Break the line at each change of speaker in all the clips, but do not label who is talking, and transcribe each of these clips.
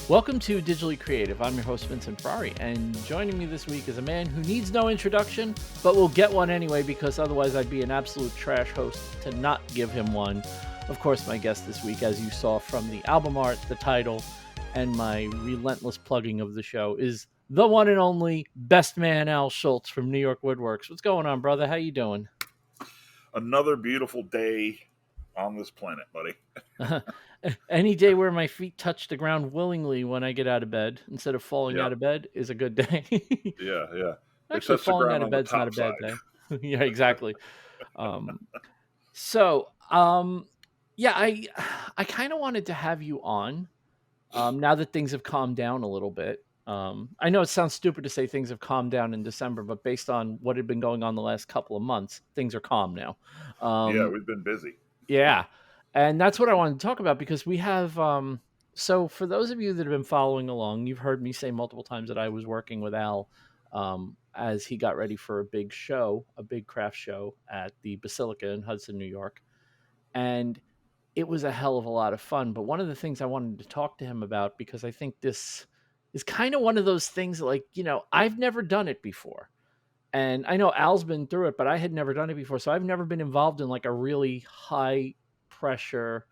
Welcome to Digitally Creative. I'm your host, Vincent Ferrari, and joining me this week is a man who needs no introduction, but will get one anyway because otherwise I'd be an absolute trash host to not give him one. Of course, my guest this week, as you saw from the album art, the title, and my relentless plugging of the show, is the one and only best man Al Schultz from New York Woodworks. What's going on, brother? How you doing?
Another beautiful day on this planet, buddy.
Any day where my feet touch the ground willingly when I get out of bed instead of falling
Yeah,
out of bed is a good day.
yeah. They
Actually,
touch the
falling out
ground
of
on the
bed's not a
top
bad
side.
day. Yeah, exactly. Um, so, yeah, I kind of wanted to have you on now that things have calmed down a little bit. I know it sounds stupid to say things have calmed down in December, but based on what had been going on the last couple of months, things are calm now.
Yeah,
Um,
we've been busy.
yeah, and that's what I wanted to talk about because we have. So, for those of you that have been following along, you've heard me say multiple times that I was working with Al as he got ready for a big show, a big craft show at the Basilica in Hudson, New York. And it was a hell of a lot of fun. But one of the things I wanted to talk to him about, because I think this is kind of one of those things that, like, I've never done it before. And I know Al's been through it, but I had never done it before. So I've never been involved in like a really high pressure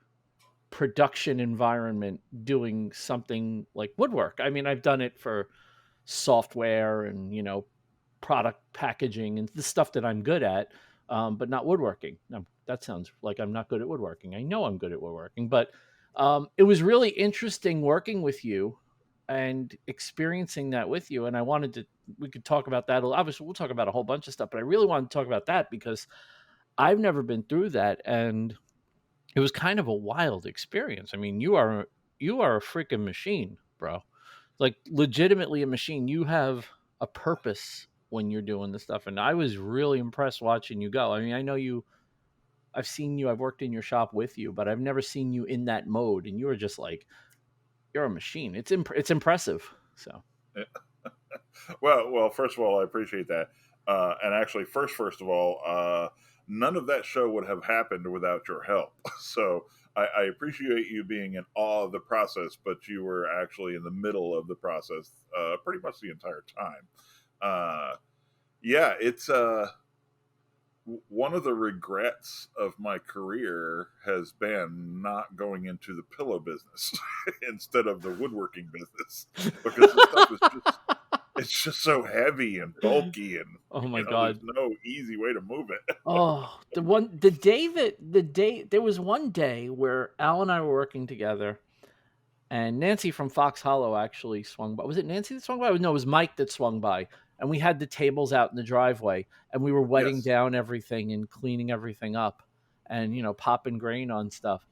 production environment doing something like woodwork. I mean, I've done it for software and, product packaging and the stuff that I'm good at, but not woodworking. Now, that sounds like I'm not good at woodworking. I know I'm good at woodworking, but it was really interesting working with you and experiencing that with you. And we could talk about that. Obviously, we'll talk about a whole bunch of stuff, but I really wanted to talk about that because I've never been through that. And it was kind of a wild experience. I mean, you are a freaking machine, bro. Like legitimately a machine. You have a purpose when you're doing this stuff, and I was really impressed watching you go. I mean, I know you. I've seen you. I've worked in your shop with you, but I've never seen you in that mode. And you were just like you're a machine. It's impressive. So
Well. First of all, I appreciate that. And actually, first of all, none of that show would have happened without your help. So I appreciate you being in awe of the process, but you were actually in the middle of the process pretty much the entire time. Uh, yeah, it's one of the regrets of my career has been not going into the pillow business instead of the woodworking business because this stuff is just it's just so heavy and bulky and
oh my
there's
god.
no easy way to move it.
Oh, the day there was one day where Al and I were working together. And Nancy from Fox Hollow actually swung by. Was it Nancy that swung by? No, it was Mike that swung by. And we had the tables out in the driveway and we were wetting
Yes.
down everything and cleaning everything up and, popping grain on stuff.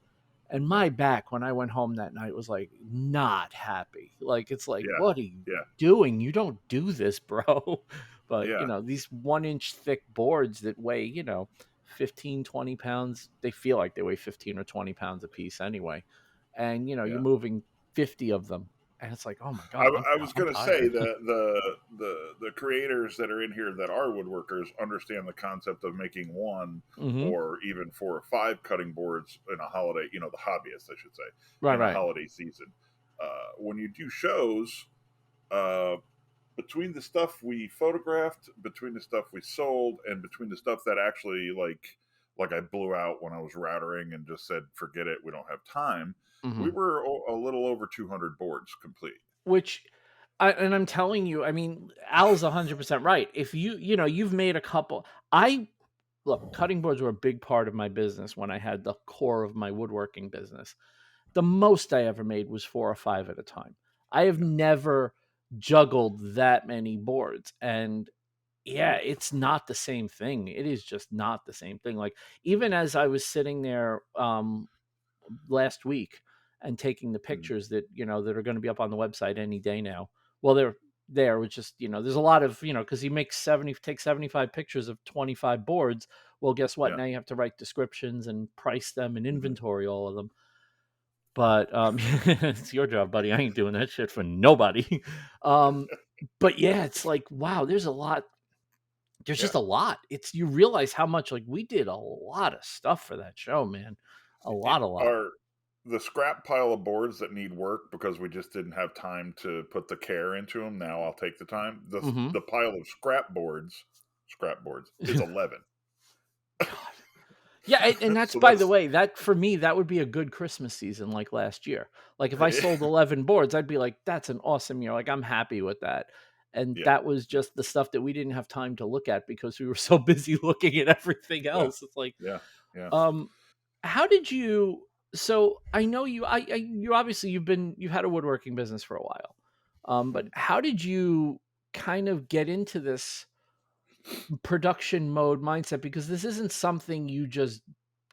And my back when I went home that night was like not happy. Like, it's like,
Yeah.
what are you
Yeah.
doing? You don't do this, bro. But,
Yeah.
these 1 inch thick boards that weigh, 15, 20 pounds, they feel like they weigh 15 or 20 pounds a piece anyway. And, you're
Yeah.
moving 50 of them. And it's like, oh my
I,
God,
I was
I'm
going to say
tired.
that the creators that are in here that are woodworkers understand the concept of making one
Hmm.
or even 4 or 5 cutting boards in a holiday. The hobbyists, I should say,
Right,
in a
right.
holiday season. When you do shows, uh, between the stuff we photographed, between the stuff we sold, and between the stuff that actually like I blew out when I was routering and just said, "Forget it, we don't have time." We
Hmm.
were a little over 200 boards complete.
Which, and I'm telling you, I mean, Al's 100% right. If you've made a couple, look, cutting boards were a big part of my business when I had the core of my woodworking business. The most I ever made was 4 or 5 at a time. I have
Yeah,
never juggled that many boards. And yeah, it's not the same thing. It is just not the same thing. Like, even as I was sitting there last week and taking the
mm,
pictures that are going to be up on the website any day now. Well, they're there. Which just there's a lot of because he makes 75 pictures of 25 boards. Well, guess what?
yeah,
Now you have to write descriptions and price them and
hmm
inventory all of them. But it's your job, buddy. I ain't doing that shit for nobody. um, but yeah, it's like, wow, there's a lot. There's
yeah.
just a lot. It's You realize how much, like, we did a lot of stuff for that show, man. A
It,
lot, a lot.
our the scrap pile of boards that need work because we just didn't have time to put the care into them. Now I'll take the time.
Hmm.
The pile of scrap boards is 11.
God. Yeah, and that's,
So
by the
that's
way, that for me, that would be a good Christmas season like last year. Like if I sold 11 boards, I'd be like, that's an awesome year. Like I'm happy with that. And
yeah,
that was just the stuff that we didn't have time to look at because we were so busy looking at everything
yeah,
else. It's like,
yeah, yeah.
um, how did you, so I know you obviously you've had a woodworking business for a while. But
Mhm.
how did you kind of get into this production mode mindset, because this isn't something you just,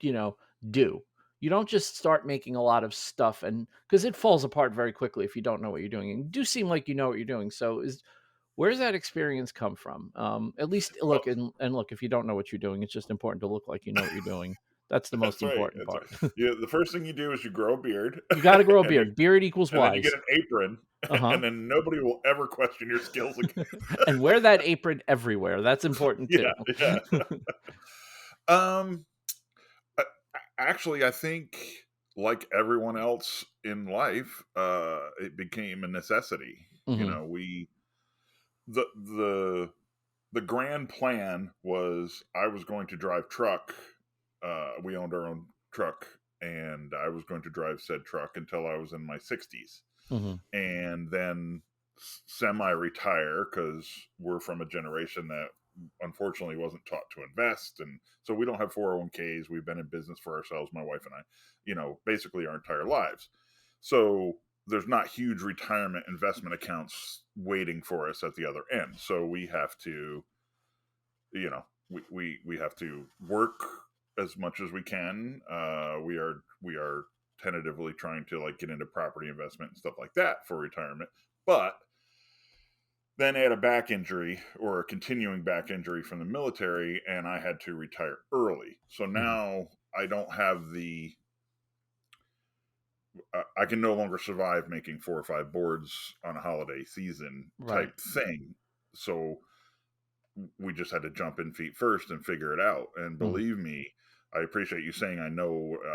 you know, do. You don't just start making a lot of stuff, and because it falls apart very quickly if you don't know what you're doing. And you do seem like you know what you're doing. So is where's that experience come from? At least
Well,
look, and look, if you don't know what you're doing, it's just important to look like you know what you're doing. That's the most
that's right.
important
That's right.
part.
Yeah, the first thing you do is you grow a beard,
You got to grow a
and then
beard. Beard equals
and then you get
wise.
an apron,
Uh-huh.
and then nobody will ever question your skills again.
And wear that apron everywhere. That's important too.
Yeah, yeah. Um, uh, actually, I think like everyone else in life, it became a necessity. You
Hmm.
know, we the the the grand plan was I was going to drive truck. We owned our own truck, and I was going to drive said truck until I was in my 60s,
Hmm.
and then semi-retire because we're from a generation that unfortunately wasn't taught to invest, and so we don't have 401ks. We've been in business for ourselves, my wife and I, basically our entire lives. So there's not huge retirement investment accounts waiting for us at the other end. So we have to, we have to work as much as we can. We are tentatively trying to like get into property investment and stuff like that for retirement, but then I had a back injury or a continuing back injury from the military, and I had to retire early. So
Hmm.
now I don't have I can no longer survive making 4 or 5 boards on a holiday season
Right.
type thing. So we just had to jump in feet first and figure it out. And
Mhm.
believe me, I appreciate you saying I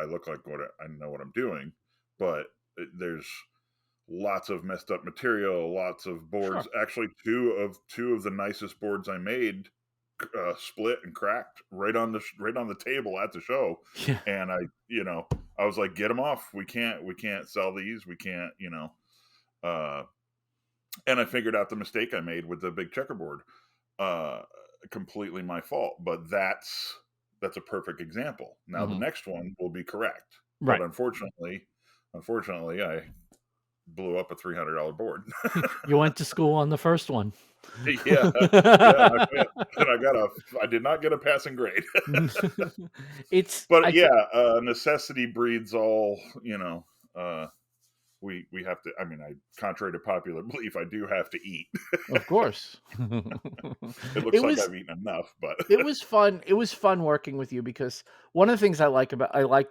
look like I know what I'm doing, but there's lots of messed up material, lots of boards.
Sure.
Actually, two of the nicest boards I made split and cracked right on the table at the show,
Yeah.
and I was like, get them off. We can't sell these. We can't. Uh, and I figured out the mistake I made with the big checkerboard. Uh, Completely my fault, but that's a perfect example. Now the
Mhm.
next one will be correct, but
Right.
unfortunately, I blew up a $300 board.
You went to school on the first one.
Yeah, yeah, and I failed, and I did not get a passing grade.
It's
But
I think,
yeah, necessity breeds all. Uh, we have to. I mean, contrary to popular belief, I do have to eat.
of course.
It looks
It
like
was
I've eaten enough, but
it was fun working with you, because one of the things I liked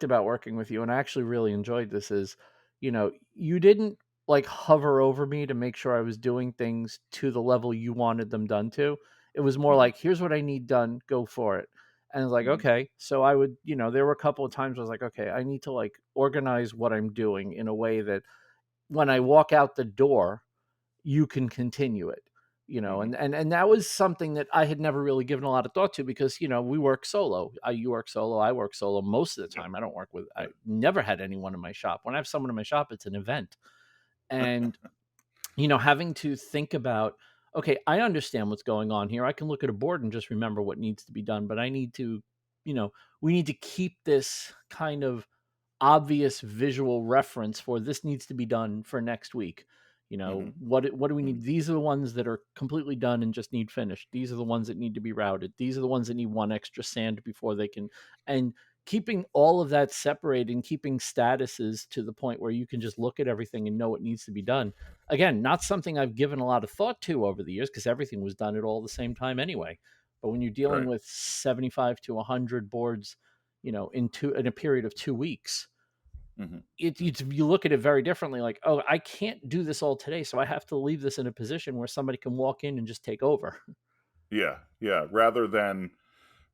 about working with you, and I actually really enjoyed this, is, you didn't like hover over me to make sure I was doing things to the level you wanted them done to. It was more
Mhm,
like, here's what I need done, go for it. And it's like,
mhm,
okay. So I would, there were a couple of times I was like, okay, I need to like organize what I'm doing in a way that when I walk out the door, you can continue it.
mhm,
And that was something that I had never really given a lot of thought to, because we work solo. You work solo, I work solo most of the
yeah,
time. I
yeah,
never had anyone in my shop. When I have someone in my shop, it's an event. And having to think about, okay, I understand what's going on here. I can look at a board and just remember what needs to be done, but I need to, we need to keep this kind of obvious visual reference for this needs to be done for next week.
mhm,
What do we
mhm,
need? These are the ones that are completely done and just need finished. These are the ones that need to be routed. These are the ones that need one extra sand before they can. And keeping all of that separated and keeping statuses to the point where you can just look at everything and know what needs to be done. Again, not something I've given a lot of thought to over the years, because everything was done at all the same time anyway. But when you're dealing
right,
with 75 to 100 boards, in a period of 2 weeks,
mhm,
you look at it very differently. Like, oh, I can't do this all today, so I have to leave this in a position where somebody can walk in and just take over.
yeah, yeah. Rather than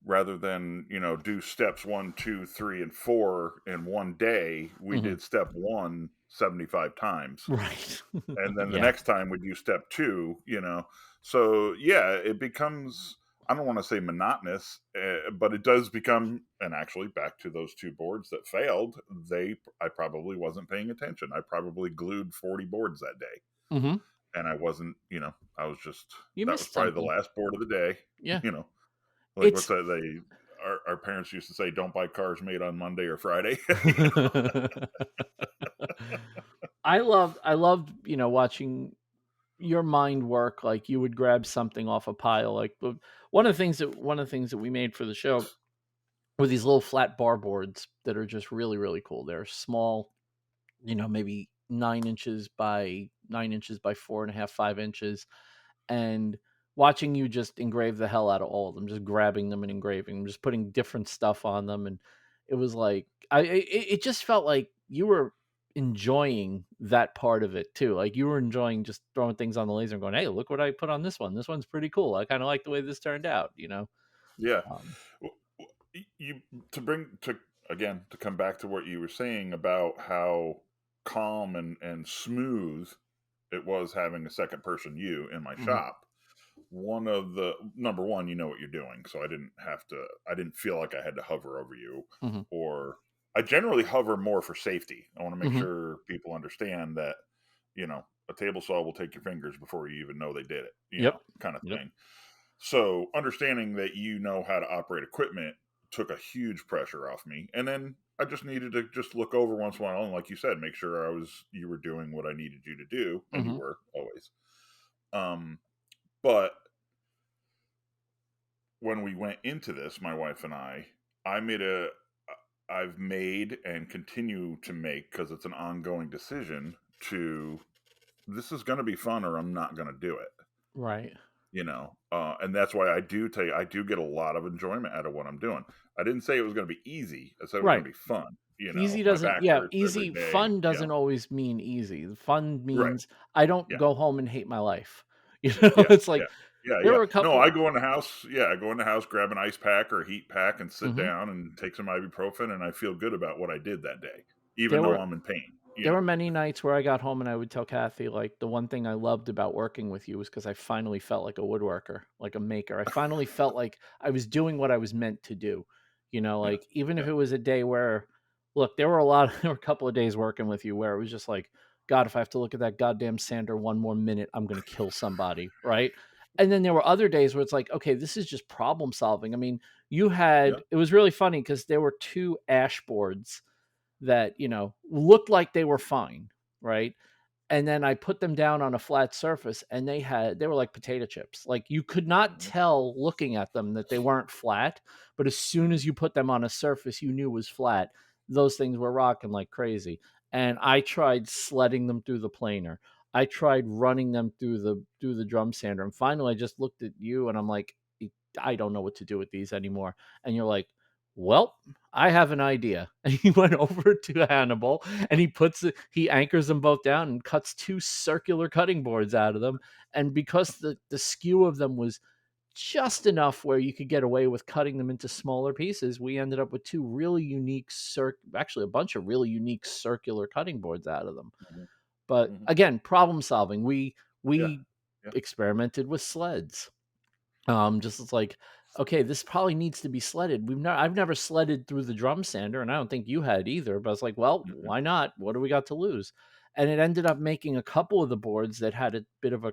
rather than, do steps 1, 2, 3, and 4 in one day. We
Hmm.
did step 1 75 times,
Right.
and then the
Yeah.
next time we do step 2. So yeah, it becomes, I don't want to say monotonous, but it does become. And actually, back to those two boards that failed, I probably wasn't paying attention. I probably glued 40 boards that day,
Hmm.
and I wasn't. I was just,
You
that was
missed
probably the
something.
last board of the day.
Yeah.
you know like, what's
It's
that, our parents used to say, don't buy cars made on Monday or Friday.
I loved, watching your mind work. Like, you would grab something off a pile. Like, one of the things that we made for the show were these little flat bar boards that are just really, really cool. They're small, maybe 9 inches by 9 inches by 4.5, 5 inches. And watching you just engrave the hell out of all of them, just grabbing them and engraving them, just putting different stuff on them. And it was like, it just felt like you were enjoying that part of it too. Like, you were enjoying just throwing things on the laser and going, hey, look what I put on this one. This one's pretty cool. I kind of like the way this turned out.
Yeah.
Um,
You to bring to again to come back to what you were saying about how calm and smooth it was having a second person you in my
mhm,
shop. One of the number one, you know what you're doing, so I didn't feel like I had to hover over you.
mhm,
Or I generally hover more for safety. I want to make
mhm.
sure people understand that, a table saw will take your fingers before you even know they did it,
Yep.
kind of
Yep.
thing. So understanding that you know how to operate equipment took a huge pressure off me. And then I just needed to just look over once in a while and, like you said, make sure you were doing what I needed you to do, and you
Mhm.
were always. Um but when we went into this, my wife and I made I've made and continue to make, because it's an ongoing decision, to this is going to be fun or I'm not going to do it.
Right.
And that's why I do tell you, I do get a lot of enjoyment out of what I'm doing. I didn't say it was going to be easy. I said it was going
Right.
to be fun.
Easy
My
doesn't
back
Yeah,
hurts every
easy
day.
fun doesn't always mean easy. The fun
Right.
means I don't
Yeah.
go home and hate my life.
Yeah.
It's
Yeah.
like
Yeah.
there
Yeah.
were a
No,
couple.
I go in the house. Yeah. I go in the house, grab an ice pack or a heat pack and sit
Mhm.
down and take some ibuprofen. And I feel good about what I did that day, even
There
though
were
I'm in pain.
there were many nights where I got home and I would tell Kathy, like, the one thing I loved about working with you was because I finally felt like a woodworker, like a maker. I finally felt like I was doing what I was meant to do.
Yeah.
Like, even if
Yeah.
it was a day where, look, there were a lot there were a couple of days working with you where it was just like, God, if I have to look at that goddamn sander one more minute, I'm gonna kill somebody, right? And then there were other days where it's like, okay, this is just problem solving. I mean,
Yeah.
it was really funny because there were two ash boards that, looked like they were fine, right? And then I put them down on a flat surface and they were like potato chips. Like, you could not
Mhm.
tell looking at them that they weren't flat, but as soon as you put them on a surface you knew was flat, those things were rocking like crazy. And I tried sledding them through the planer. I tried running them through the drum sander. And finally I just looked at you and I'm like, I don't know what to do with these anymore. And you're like, well, I have an idea. And he went over to Hannibal and he anchors them both down and cuts two circular cutting boards out of them. And because the skew of them was just enough where you could get away with cutting them into smaller pieces, we ended up with two really unique actually a bunch of really unique circular cutting boards out of them.
Mhm.
But
Mhm.
again, problem solving. We
Yeah.
we
Yeah.
experimented with sleds. Just it's like, okay, this probably needs to be sledded. I've never sledded through the drum sander, and I don't think you had either. But it's like, well,
Mhm.
why not? What do we got to lose? And it ended up making a couple of the boards that had a bit of a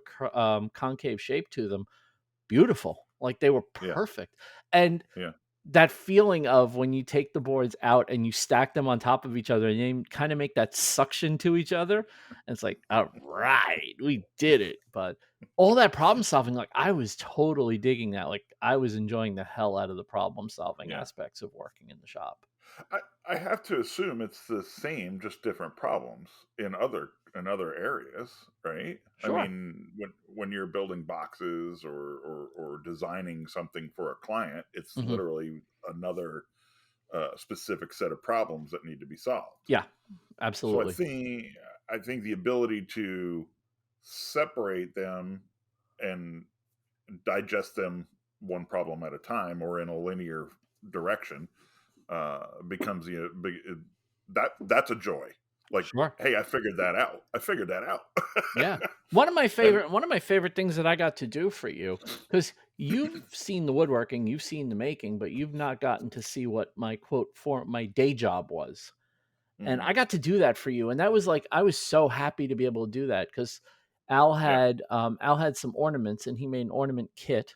concave shape to them beautiful. Like, they were
Yeah.
perfect. And
Yeah.
that feeling of when you take the boards out and you stack them on top of each other and they kind of make that suction to each other. And it's like, all right, we did it. But all that problem solving, like, I was totally digging that. Like, I was enjoying the hell out of the problem solving
Yeah.
aspects of working in the shop.
I have to assume it's the same, just different problems in other areas, right? I
Sure.
mean, when you're building boxes or designing something for a client, it's
Hmm.
literally another specific set of problems that need to be solved.
Yeah,
So
absolutely.
I think the ability to separate them and digest them one problem at a time or in a linear direction, becomes that's a joy. Like,
Sure.
hey, I figured that out. I figured that out.
Yeah.
And
One of my favorite things that I got to do for you, because you've seen the woodworking, you've seen the making, but you've not gotten to see what my quote for my day job was. And
mhm,
I got to do that for you, and that was like I was so happy to be able to do that because
yeah,
Al had some ornaments, and he made an ornament kit,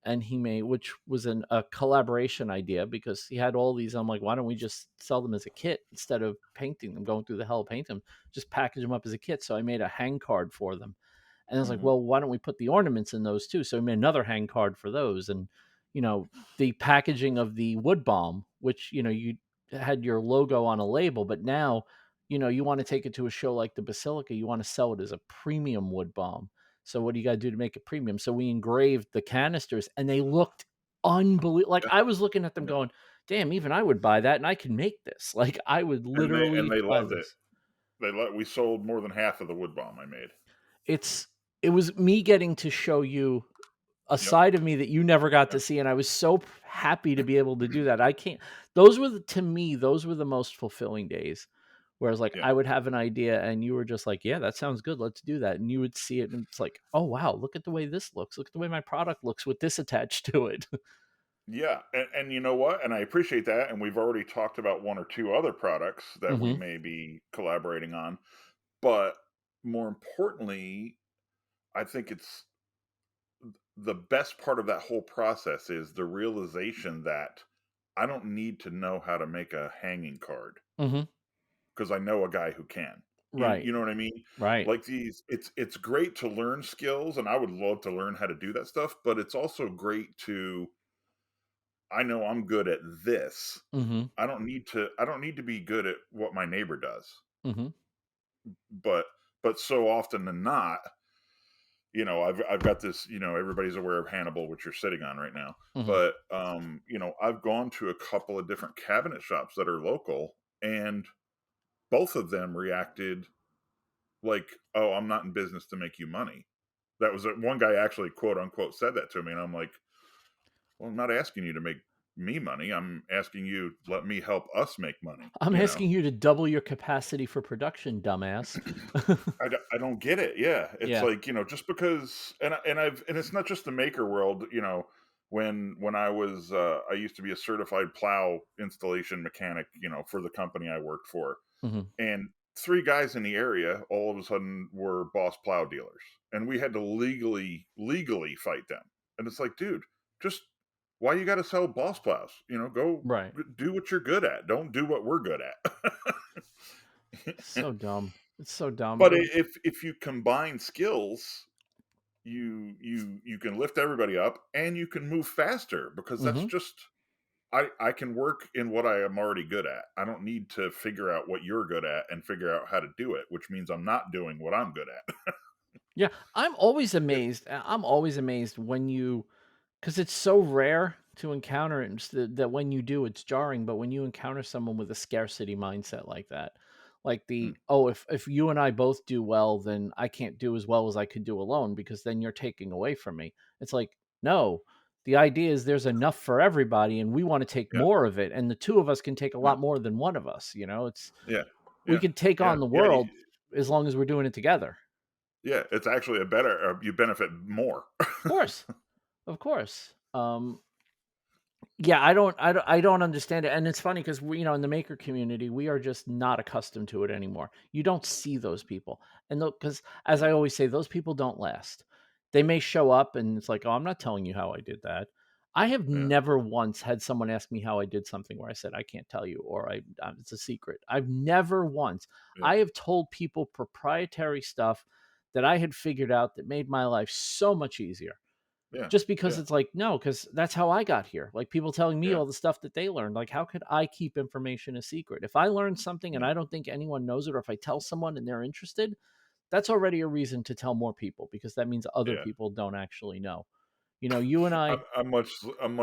and he made which was a collaboration idea because he had all these. I'm like, why don't we just sell them as a kit instead of painting them, going through the hell of paint them, just package them up as a kit. So I made a hang card for them, and I was like,
mhm,
well, why don't we put the ornaments in those too? So we made another hang card for those, and the packaging of the wood balm, which you had your logo on a label, but now you want to take it to a show like the Basilica, you want to sell it as a premium wood balm. So what do you got to do to make it premium? So we engraved the canisters, and they looked unbelievable. Like
yeah,
I was looking at them
yeah.
going, "Damn, even I would buy that, and I can make this." Like I would
And
literally
they
buy
loved it.
this.
We sold more than half of the wood bomb I made.
It's it was me getting to show you a
Yep.
side of me that you never got to
Yep.
see, and I was so happy to be able to do that. I can't those were the to me, those were the most fulfilling days. Whereas, like,
Yeah.
I would have an idea and you were just like, "Yeah, that sounds good, let's do that," and you would see it and it's like, "Oh, wow, look at the way this looks. Look at the way my product looks with this attached to it."
Yeah, and you know what? And I appreciate that, and we've already talked about 1 or 2 other products that we
Mhm,
may be collaborating on, but more importantly, I think it's the best part of that whole process is the realization that I don't need to know how to make a hanging card
mhm.
because I know a guy who can.
Right,
You know what I mean?
right.
Like it's great to learn skills, and I would love to learn how to do that stuff, but it's also great to I know I'm good at this.
Mhm,
I don't need to be good at what my neighbor does.
mhm,
But so often than not, I've got this, everybody's aware of Hannibal, which you're sitting on right now.
mhm.
But I've gone to a couple of different cabinet shops that are local, and both of them reacted like, "Oh, I'm not in business to make you money." That was one guy actually quote unquote said that to me, and I'm like, "Well, I'm not asking you to make me money. I'm asking you let me help us make money."
I'm asking you to double your capacity for production, dumbass.
I don't get it. Yeah, it's
Yeah.
like just because, and it's not just the maker world. When I used to be a certified plow installation mechanic. For the company I worked for,
Mhm.
and 3 guys in the area all of a sudden were Boss Plow dealers, and we had to legally fight them. And it's like, dude, just why you got to sell Boss Plows? Go
Right.
do what you're good at. Don't do what we're good at.
So dumb. It's so dumb.
But if you combine skills, you can lift everybody up and you can move faster because that's
Mhm.
just I can work in what I am already good at. I don't need to figure out what you're good at and figure out how to do it, which means I'm not doing what I'm good at.
Yeah, I'm always amazed when because it's so rare to encounter it, and that when you do, it's jarring, but when you encounter someone with a scarcity mindset like that, like
Mm,
"Oh, if you and I both do well, then I can't do as well as I could do alone because then you're taking away from me." It's like, "No, the idea is there's enough for everybody, and we wanna take
yeah,
more of it, and the 2 of us can take a
yeah,
lot more than one of us," It's
yeah,
we
yeah,
could take
yeah,
on the
yeah,
world as long as we're doing it together.
yeah. It's actually a better. You benefit more.
Of course. Of course. Yeah, I don't understand it, and it's funny because we, in the maker community, we are just not accustomed to it anymore. You don't see those people, and because as
Yeah,
I always say, those people don't last. They may show up, and it's like, "Oh, I'm not telling you how I did that." I have
yeah,
never once had someone ask me how I did something where I said, "I can't tell you," or it's a secret." I've never once.
yeah,
I have told people proprietary stuff that I had figured out that made my life so much easier.
yeah,
Just because
yeah,
it's like, no, because that's how I got here. Like, people telling me
yeah,
all the stuff that they learned, like, how could I keep information a secret? If I learn something and
yeah,
I don't think anyone knows it, or if I tell someone and they're interested, that's already a reason to tell more people because that means other
yeah.
people don't actually know. You and I
I'm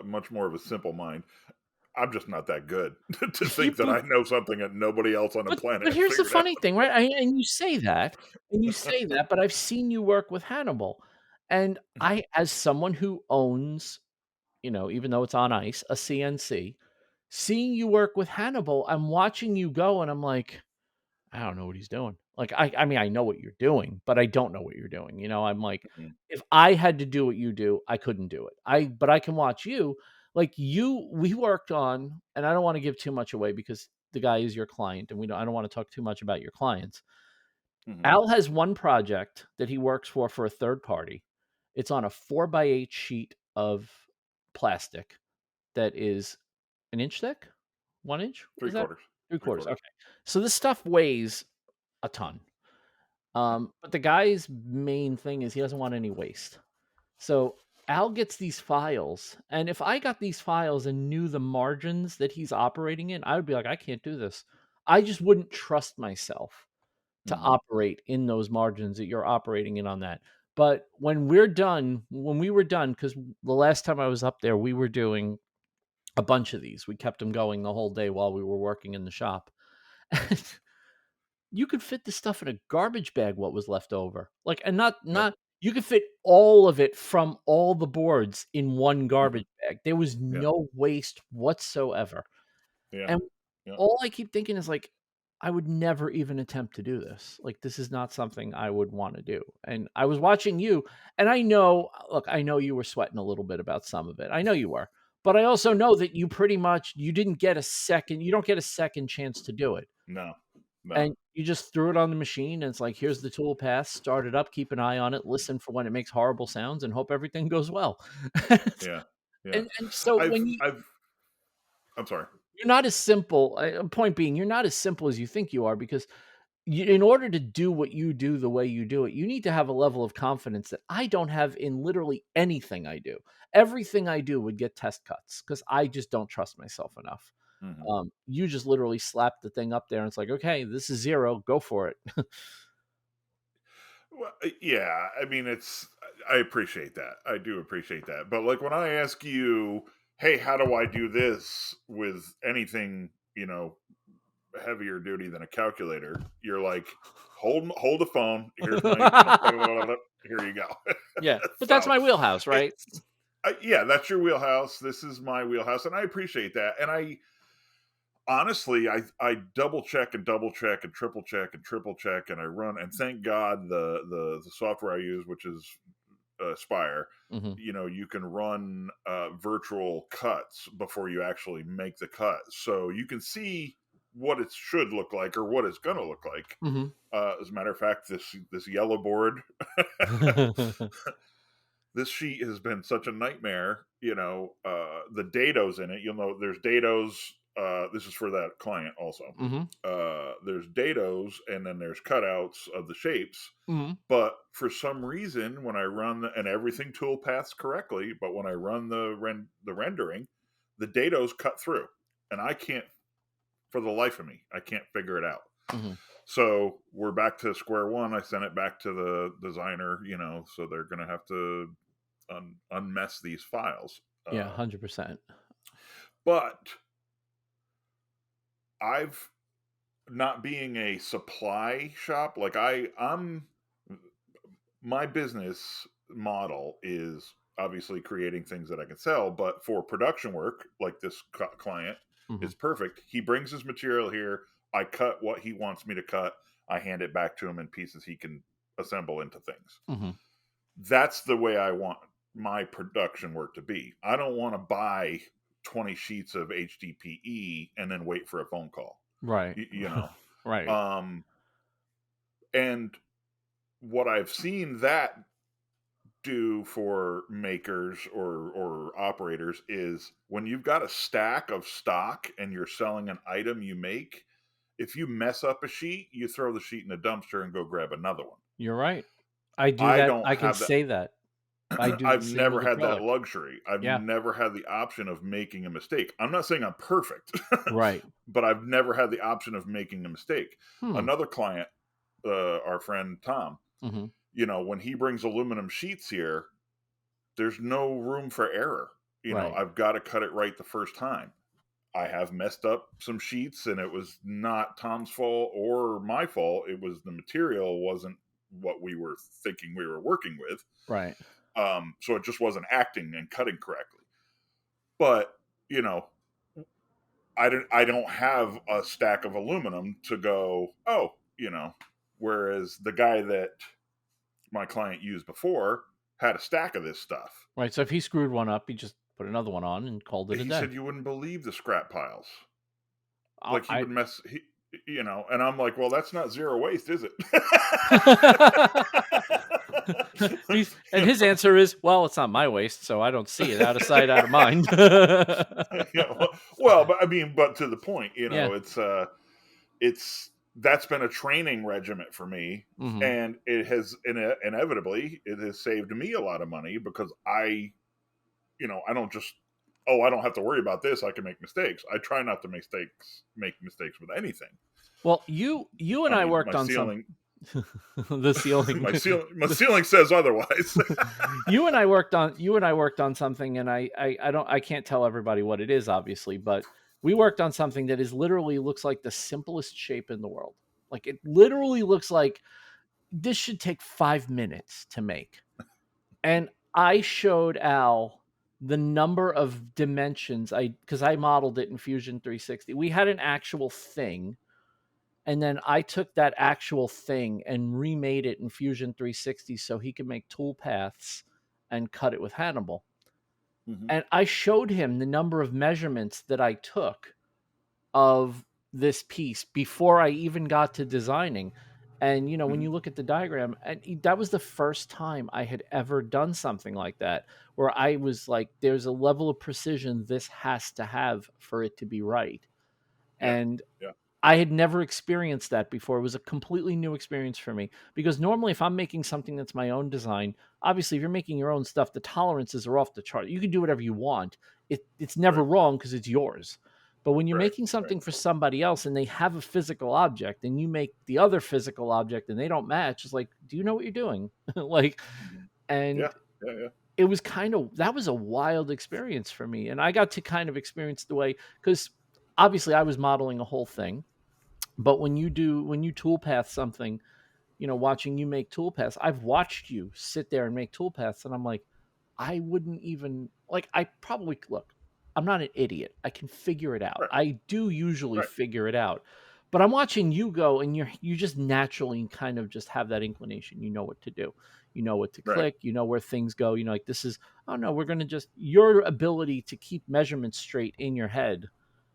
much more of a simple mind. I'm just not that good to
you
think that I know something that nobody else on the planet
but
has
here's the
figured out.
funny thing, right? And you say that, but I've seen you work with Hannibal. And I, as someone who owns, even though it's on ice, a CNC, seeing you work with Hannibal, I'm watching you go and I'm like, I don't know what he's doing. Like, I mean, I know what you're doing, but I don't know what you're doing. I'm like,
Mhm.
if I had to do what you do, I couldn't do it. But I can watch you. Like we worked on, and I don't want to give too much away because the guy is your client, and I don't want to talk too much about your clients.
Mhm.
Al has one project that he works for a third party. It's on a 4x8 sheet of plastic that is an inch thick, 1 inch.
Three
Is that
quarters.
three
Three
quarters?
quarters.
Okay, so this stuff weighs a ton. But the guy's main thing is he doesn't want any waste. So Al gets these files, and if I got these files and knew the margins that he's operating in, I would be like, I can't do this. I just wouldn't trust myself to
Mhm.
operate in those margins that you're operating in on that. But when we were done, because the last time I was up there, we were doing a bunch of these. We kept them going the whole day while we were working in the shop. You could fit the stuff in a garbage bag, what was left over. Like, and not
Yeah.
not you could fit all of it from all the boards in one
Mhm.
garbage bag. There was
Yeah.
no waste whatsoever.
Yeah.
And
Yeah.
all I keep thinking is like, I would never even attempt to do this. Like, this is not something I would want to do. And I was watching you, and I know you were sweating a little bit about some of it. I know you were. But I also know that you didn't get a second, you don't get a second chance to do it.
No. No.
And you just threw it on the machine, and it's like, here's the tool path, start it up, keep an eye on it, listen for when it makes horrible sounds, and hope everything goes well.
Yeah. Yeah.
And so
I've
when you
I've I'm sorry.
you're not as simple, point being, you're not as simple as you think you are, because in order to do what you do the way you do it, you need to have a level of confidence that I don't have in literally anything I do. Everything I do would get test cuts because I just don't trust myself enough.
Mhm.
You just literally slap the thing up there and it's like, okay, this is zero, go for it.
Well, yeah, I mean, I appreciate that. I do appreciate that. But like when I ask you, "Hey, how do I do this with anything, heavier duty than a calculator?" You're like, "Hold the phone. Here's my, here you go."
Yeah, but that's
So,
my wheelhouse, right?
it's yeah, that's your wheelhouse. This is my wheelhouse, and I appreciate that. And I honestly, I double check and double check and triple check and triple check, and I run. And thank God the software I use, which is Spire,
Mhm.
you can run virtual cuts before you actually make the cut, so you can see what it should look like or what it's going to look like.
Mhm.
As a matter of fact, this yellow board, this sheet has been such a nightmare. The dados in it, there's dados. This is for that client also.
Mhm.
There's dados and then there's cutouts of the shapes.
Mhm.
But for some reason, when I run and everything tool paths correctly, but when I run the rendering, the dados cut through, and I can't, for the life of me, I can't figure it out.
Mhm.
So we're back to square one. I sent it back to the designer, so they're going to have to unmess these files.
Yeah, 100%.
But I've not being a supply shop, like I'm my business model is obviously creating things that I can sell, but for production work, like this client,
Mhm.
it's perfect. He brings his material here. I cut what he wants me to cut. I hand it back to him in pieces he can assemble into things.
Mhm.
That's the way I want my production work to be. I don't want to buy 20 sheets of HDPE and then wait for a phone call.
Right.
Y- you know,
Right.
um, and what I've seen that do for makers or operators is when you've got a stack of stock and you're selling an item you make, if you mess up a sheet, you throw the sheet in the dumpster and go grab another one.
You're right. I do
I
that.
don't
I can
have that.
say that. I do the
I've
same
never
with
had that
acrylic.
luxury. I've
Yeah.
never had the option of making a mistake. I'm not saying I'm perfect,
Right.
but I've never had the option of making a mistake.
Hmm.
Another client, our friend Tom,
Mhm.
when he brings aluminum sheets here, there's no room for error.
Right.
I've got to cut it right the first time. I have messed up some sheets, and it was not Tom's fault or my fault. It was the material wasn't what we were thinking we were working with.
Right.
So it just wasn't acting and cutting correctly. But you know, I don't have a stack of aluminum to go, oh, whereas the guy that my client used before had a stack of this stuff.
Right. So if he screwed one up, he just put another one on and called it a
He
day.
said you wouldn't believe the scrap piles.
I'll,
Like he
I
would mess he and I'm like, well, that's not zero waste, is it?
And his answer is, well, it's not my waste, so I don't see it. Out of sight, out of mind.
Well, but I mean, but to the point,
Yeah.
it's that's been a training regiment for me,
Hmm.
and it has inevitably it has saved me a lot of money because I don't just, oh, I don't have to worry about this. I can make mistakes. I try not to make mistakes with anything.
Well, you and
I
I
mean,
worked
my
on some
ceiling,
the ceiling.
my ceiling says otherwise.
You and I worked on something, and I can't tell everybody what it is, obviously, but we worked on something that is literally looks like the simplest shape in the world. Like it literally looks like this should take 5 minutes to make. And I showed Al the number of dimensions because I modeled it in Fusion 360. We had an actual thing, and then I took that actual thing and remade it in Fusion 360 so he could make tool paths and cut it with Hannibal.
Mhm.
And I showed him the number of measurements that I took of this piece before I even got to designing. And when
Mhm.
you look at the diagram, and that was the first time I had ever done something like that, where I was like, there's a level of precision this has to have for it to be right.
Yeah.
And
Yeah.
I had never experienced that before. It was a completely new experience for me because normally, if I'm making something that's my own design, obviously, if you're making your own stuff, the tolerances are off the chart. You can do whatever you want. It's never
Right.
wrong because it's yours. But when you're
Right.
making
Right.
something for somebody else and they have a physical object and you make the other physical object and they don't match, it's like, do you know what you're doing? Like,
Mhm.
and
Yeah. Yeah. Yeah.
it was that was a wild experience for me. And I got to kind of experience the way, because obviously I was modeling a whole thing, but when you toolpath something, watching you make toolpaths, I've watched you sit there and make toolpaths, and I'm like, I wouldn't even like. I probably look. I'm not an idiot. I can figure it out.
Right.
I do usually
Right.
figure it out, but I'm watching you go, and you just naturally kind of just have that inclination. You know what to do. You know what to
Right.
click. You know where things go. Like this is. Oh no, we're gonna just your ability to keep measurements straight in your head.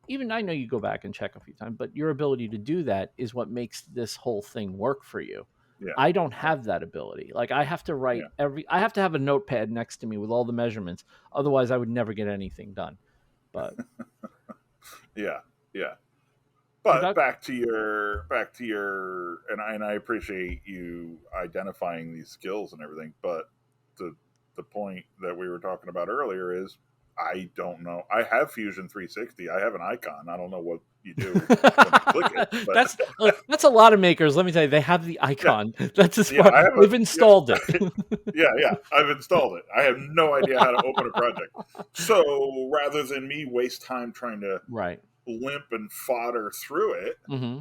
Even I know you go back and check a few times, but your ability to do that is what makes this whole thing work for you.
Yeah.
I don't
Yeah.
have that ability. Like I have to write
Yeah.
I have to have a notepad next to me with all the measurements. Otherwise I would never get anything done. But
Yeah. Yeah.
what
But
about
back to your, and I appreciate you identifying these skills and everything. But the point that we were talking about earlier is I don't know. I have Fusion 360. I have an icon. I don't know what you do when you click it, but
that's a lot of makers. Let me tell you, they have the
yeah,
icon. That's as
yeah.
far
I have a
they've
yeah.
installed it.
Yeah, yeah, I've installed it. I have no idea how to open a project. So rather than me waste time trying to
Right.
limp and fodder through it,
Hmm.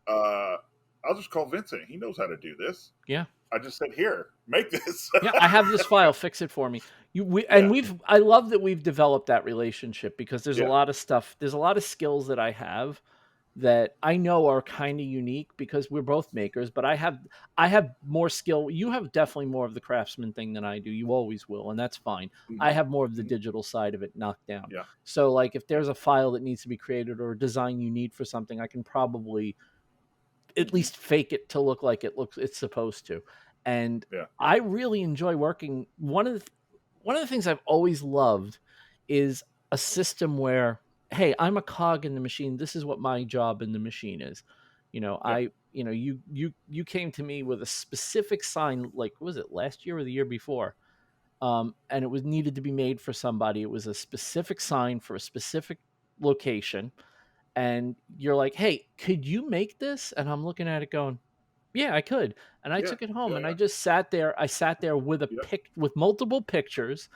uh, I'll just call Vincent. He knows how to do this.
Yeah.
I just said, here, make this.
Yeah, I have this file. Fix it for me.
Yeah,
I love that we've developed that relationship because there's a
yeah,
lot of stuff. There's a lot of skills that I have that I know are kind of unique because we're both makers, but I have more skill. You have definitely more of the craftsman thing than I do. You always will, and that's fine. I
mhm,
have more of the
mhm,
digital side of it knocked down.
yeah,
So like if there's a file that needs to be created or a design you need for something, I can probably at
mhm,
least fake it to look like it's supposed to. And
yeah,
I really enjoy working. One of the things I've always loved is a system where, hey, I'm a cog in the machine. This is what my job in the machine is.
yeah,
You came to me with a specific sign, like was it last year or the year before? And it was needed to be made for somebody. It was a specific sign for a specific location, and you're like, "Hey, could you make this?" And I'm looking at it going, "Yeah, I could." And I
yeah,
took it home
yeah,
and I
yeah,
just sat there. I sat there with a
yeah,
pic with multiple pictures,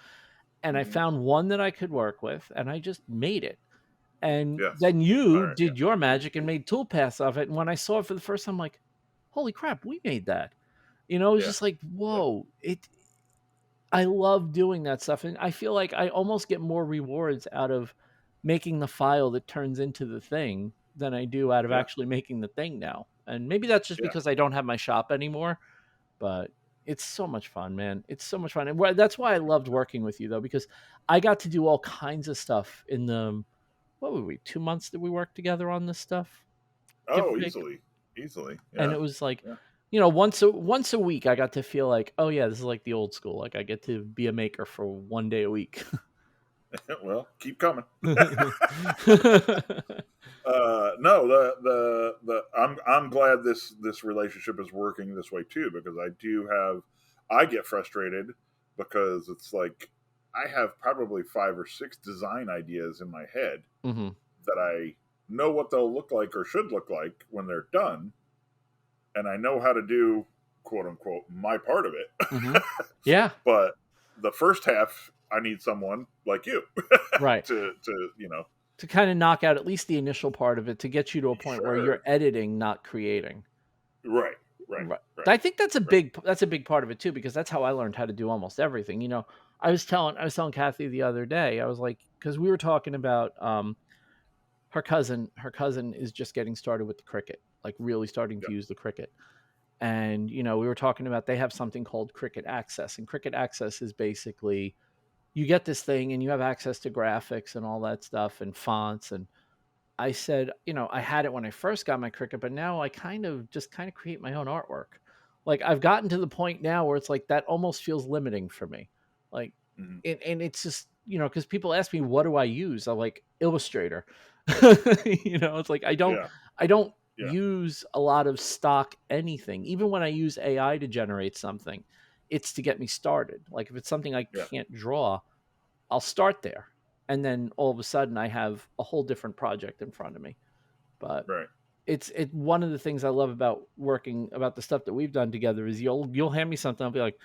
and I
mhm,
found one that I could work with, and I just made it. And
yes.
then
All
you
right, yeah,
did your magic and made toolpaths of it. And when I saw it for the first time, I'm like, "Holy crap, we made that!" It was
yeah,
just like,
yeah,
"Whoa!" I love doing that stuff, and I feel like I almost get more rewards out of making the file that turns into the thing than I do out of
Yeah,
actually making the thing now. And maybe that's just
yeah.
because I don't have my shop anymore, but it's so much fun, man. It's so much fun. And that's why I loved working with you though, because I got to do all kinds of stuff in the what were we, 2 months that we worked together on this stuff, give or
Oh,
take.
easily, easily.
And
Yeah,
it was like,
yeah.
once a week I got to feel like, oh yeah, this is like the old school. Like I get to be a maker for one day a week.
Well, keep coming. No, I'm glad this relationship is working this way too, because I get frustrated because it's like I have probably 5 or 6 design ideas in my head
Hmm.
that I know what they'll look like or should look like when they're done, and I know how to do quote unquote my part of it.
Hmm. Yeah,
But the first half, I need someone like you
right.
to
To kind of knock out at least the initial part of it to get you to a point where you're
sure,
editing, not creating.
right, right,
Right.
right,
I think that's a
right.
big part of it too, because that's how I learned how to do almost everything. I was telling Kathy the other day, I was like, because we were talking about her cousin is just getting started with the Cricut, like really starting
Yeah,
to use the Cricut. And we were talking about they have something called Cricut Access, and Cricut Access is basically you get this thing and you have access to graphics and all that stuff and fonts. And I said, I had it when I first got my Cricut, but now I kind of create my own artwork. Like I've gotten to the point now where it's like that almost feels limiting for me. Like,
mhm.
and it's just, because people ask me, what do I use? I'm like, Illustrator. It's like
Yeah,
I don't
yeah,
use a lot of stock anything. Even when I use AI to generate something, it's to get me started. Like if it's something I
yeah,
can't draw, I'll start there. And then all of a sudden I have a whole different project in front of me. But
right.
it's one of the things I love about working about the stuff that we've done together is you'll hand me something, I'll be like,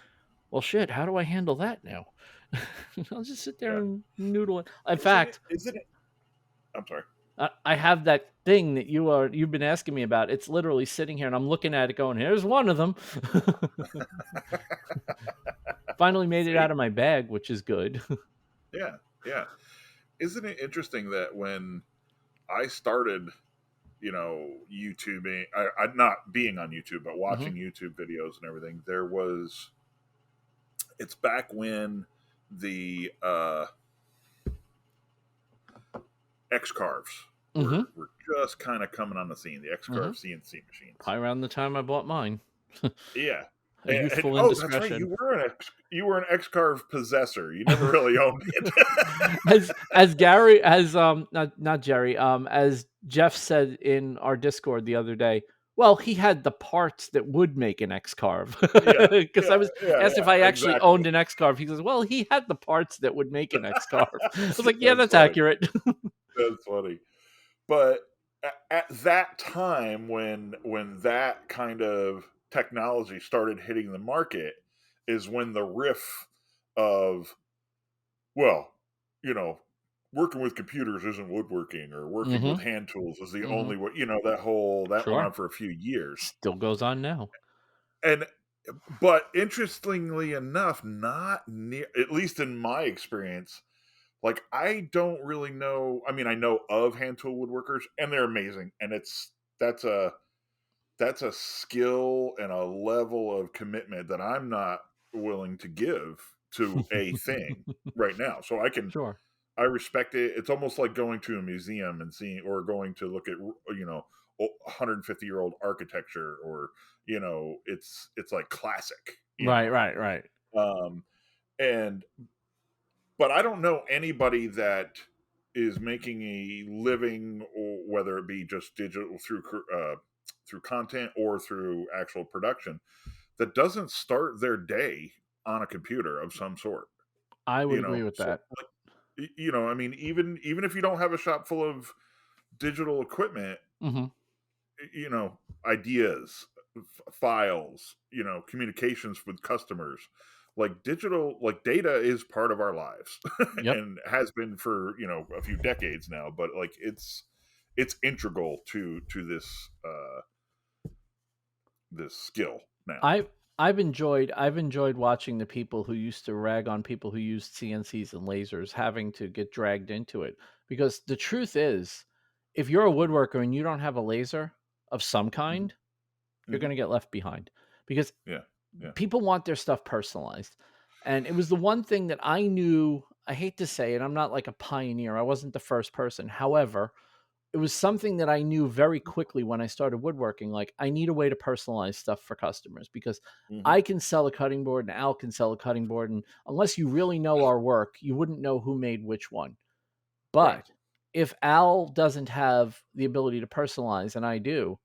well shit, how do I handle that now? I'll just sit there
Yeah,
and noodle it. In fact,
isn't it? I'm sorry.
I have that thing that you've been asking me about. It's literally sitting here and I'm looking at it going, here's one of them. Finally made it out
See,
of my bag, which is good.
yeah, yeah. Isn't it interesting that when I started, YouTubing, I not being on YouTube, but
Hmm.
watching YouTube videos and everything, it's back when the X carves
Hmm.
were just kind of coming on the scene. The X
Hmm.
carve CNC machines.
Probably around the time I bought mine.
Yeah,
A
and
youthful
oh, that's right.
indiscretion.
You were an X carve possessor. You never really owned it.
as Gary as not Jerry, as Jeff said in our Discord the other day, well, he had the parts that would make an X carve.
Yeah,
Because I
yeah,
was
yeah,
asked if
yeah.
I actually
Exactly.
owned an X carve. He says, well, he had the parts that would make an X carve. I was like, yeah,
That's
that's
funny.
accurate.
That's funny. But at that time, when that kind of technology started hitting the market, is when the riff of, well, you know, working with computers isn't woodworking, or working with
Hmm.
hand tools is the
Hmm.
only way. That went on
Sure.
for a few years,
Still goes on now.
and but interestingly enough, not near, at least in my experience, like, I don't really know. I mean, I know of hand tool woodworkers, and they're amazing, and that's a that's a skill and a level of commitment that I'm not willing to give to a thing right now. So
Sure.
I respect it. It's almost like going to a museum and seeing, or going to look at 150-year-old architecture, or it's like classic,
Right, right, right.
Um, and but I don't know anybody that is making a living, or whether it be just digital through content or through actual production, that doesn't start their day on a computer of some sort.
I would agree with
So
that.
like, I mean, even if you don't have a shop full of digital equipment,
Hmm.
you know, ideas, files, communications with customers, like digital, like data is part of our lives
Yep.
and has been for, a few decades now, but like it's integral to this skill now.
I I've enjoyed watching the people who used to rag on people who used CNCs and lasers having to get dragged into it, because the truth is, if you're a woodworker and you don't have a laser of some
Hmm.
kind, you're
Hmm.
going to get left behind, because
Yeah. Yeah.
people want their stuff personalized. And it was the one thing that I knew, I hate to say it, I'm not like a pioneer. I wasn't the first person. However, it was something that I knew very quickly when I started woodworking. Like, I need a way to personalize stuff for customers, because
Hmm.
I can sell a cutting board and Al can sell a cutting board. And unless you really know our work, you wouldn't know who made which one.
Right.
But if Al doesn't have the ability to personalize and I do,